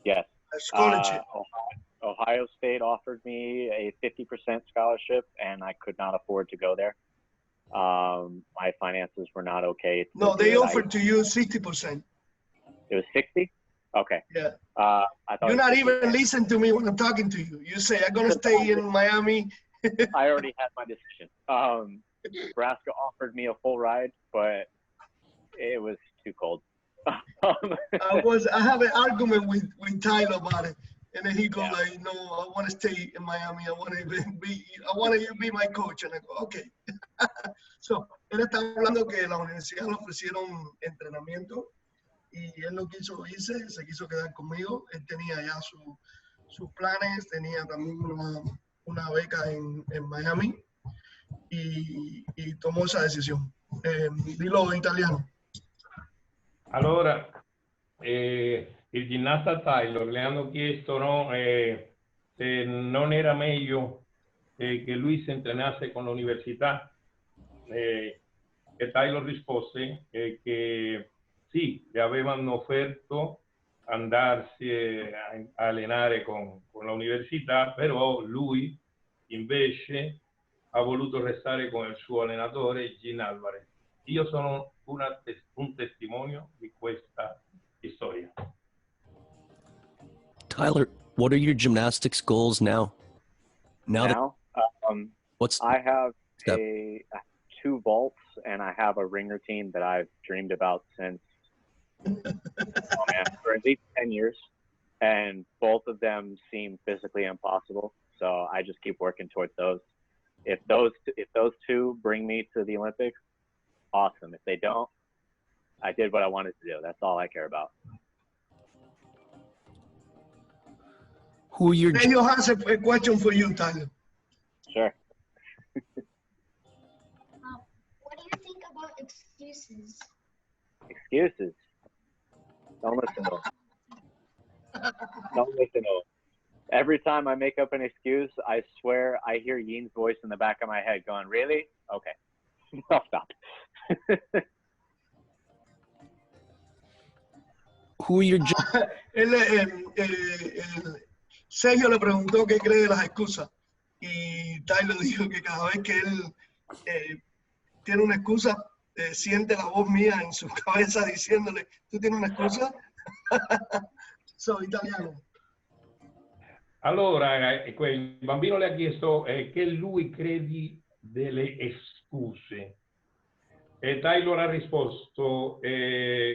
yes. a scholarship. Ohio State offered me a 50% scholarship, and I could not afford to go there. My finances were not okay. No, they offered to you 60%. It was 60? Okay. Yeah. I thought you're not even listening to me when I'm talking to you. You say, I'm going to stay in Miami. I already had my decision. Nebraska offered me a full ride, but it was too cold. I have an argument with Tyler about it. And then he goes like, no, I want to stay in Miami. I want you to be my coach. And I go, okay. So, él está hablando que la universidad le ofrecieron entrenamiento y él no quiso irse, se quiso quedar conmigo. Él tenía ya sus planes, tenía también una beca en Miami y tomó esa decisión. Dilo in italiano. Allora, il ginnasta Taylor le hanno chiesto se non era meglio che lui si entrenasse con l'università, e Taylor rispose che sì, le avevano offerto andarsi a allenare con l'università, però lui invece ha voluto restare con il suo allenatore Alvarez. Io sono un testimonio di questa storia. Tyler, what are your gymnastics goals now? I have 2 vaults, and I have a ring routine that I've dreamed about since for at least 10 years, and both of them seem physically impossible. So I just keep working towards those. If those 2 bring me to the Olympics, awesome. If they don't, I did what I wanted to do. That's all I care about. Daniel has a question for you, Tyler. Sure. What do you think about excuses? Excuses? Don't listen to them. Don't listen to them. Every time I make up an excuse, I swear I hear Yin's voice in the back of my head going, really? Okay. I'll stop. Who are your Sergio le preguntó qué cree de las excusas y Tyler dijo que cada vez que él tiene una excusa, siente la voz mía en su cabeza diciéndole, ¿tú tienes una excusa? Soy italiano. Allora, il bambino le ha chiesto che lui credi delle scuse. E Taylor ha risposto,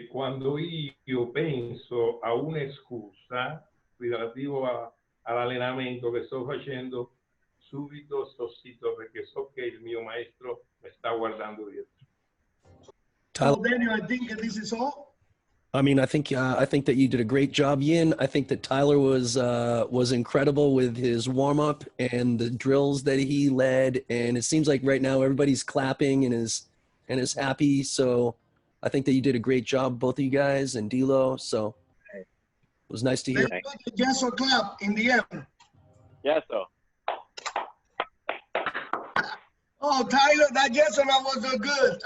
quando io penso a una scusa relativo all'allenamento che sto facendo, subito sto zitto perché so che il mio maestro mi sta guardando dietro. So Daniel, I think this is all. I mean, I think that you did a great job, Yin. I think that Tyler was incredible with his warm up and the drills that he led. And it seems like right now everybody's clapping and is happy. So I think that you did a great job, both of you guys and D'Lo. So it was nice to hear. Yes or clap in the end. Yes, sir. Oh, Tyler, that yes or no was so good.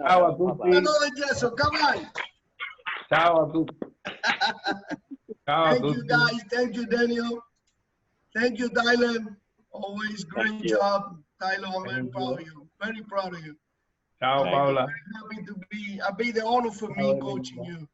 Ciao a tutti. Another yes or come on. Ciao a tutti. Ciao a Thank tutti. you, guys. Thank you, Daniel. Thank you, Tyler. Always great job, Tyler. I'm very proud of you. Very proud of you. Ciao Paola. Very happy to be. I'll be the honor for me coaching you.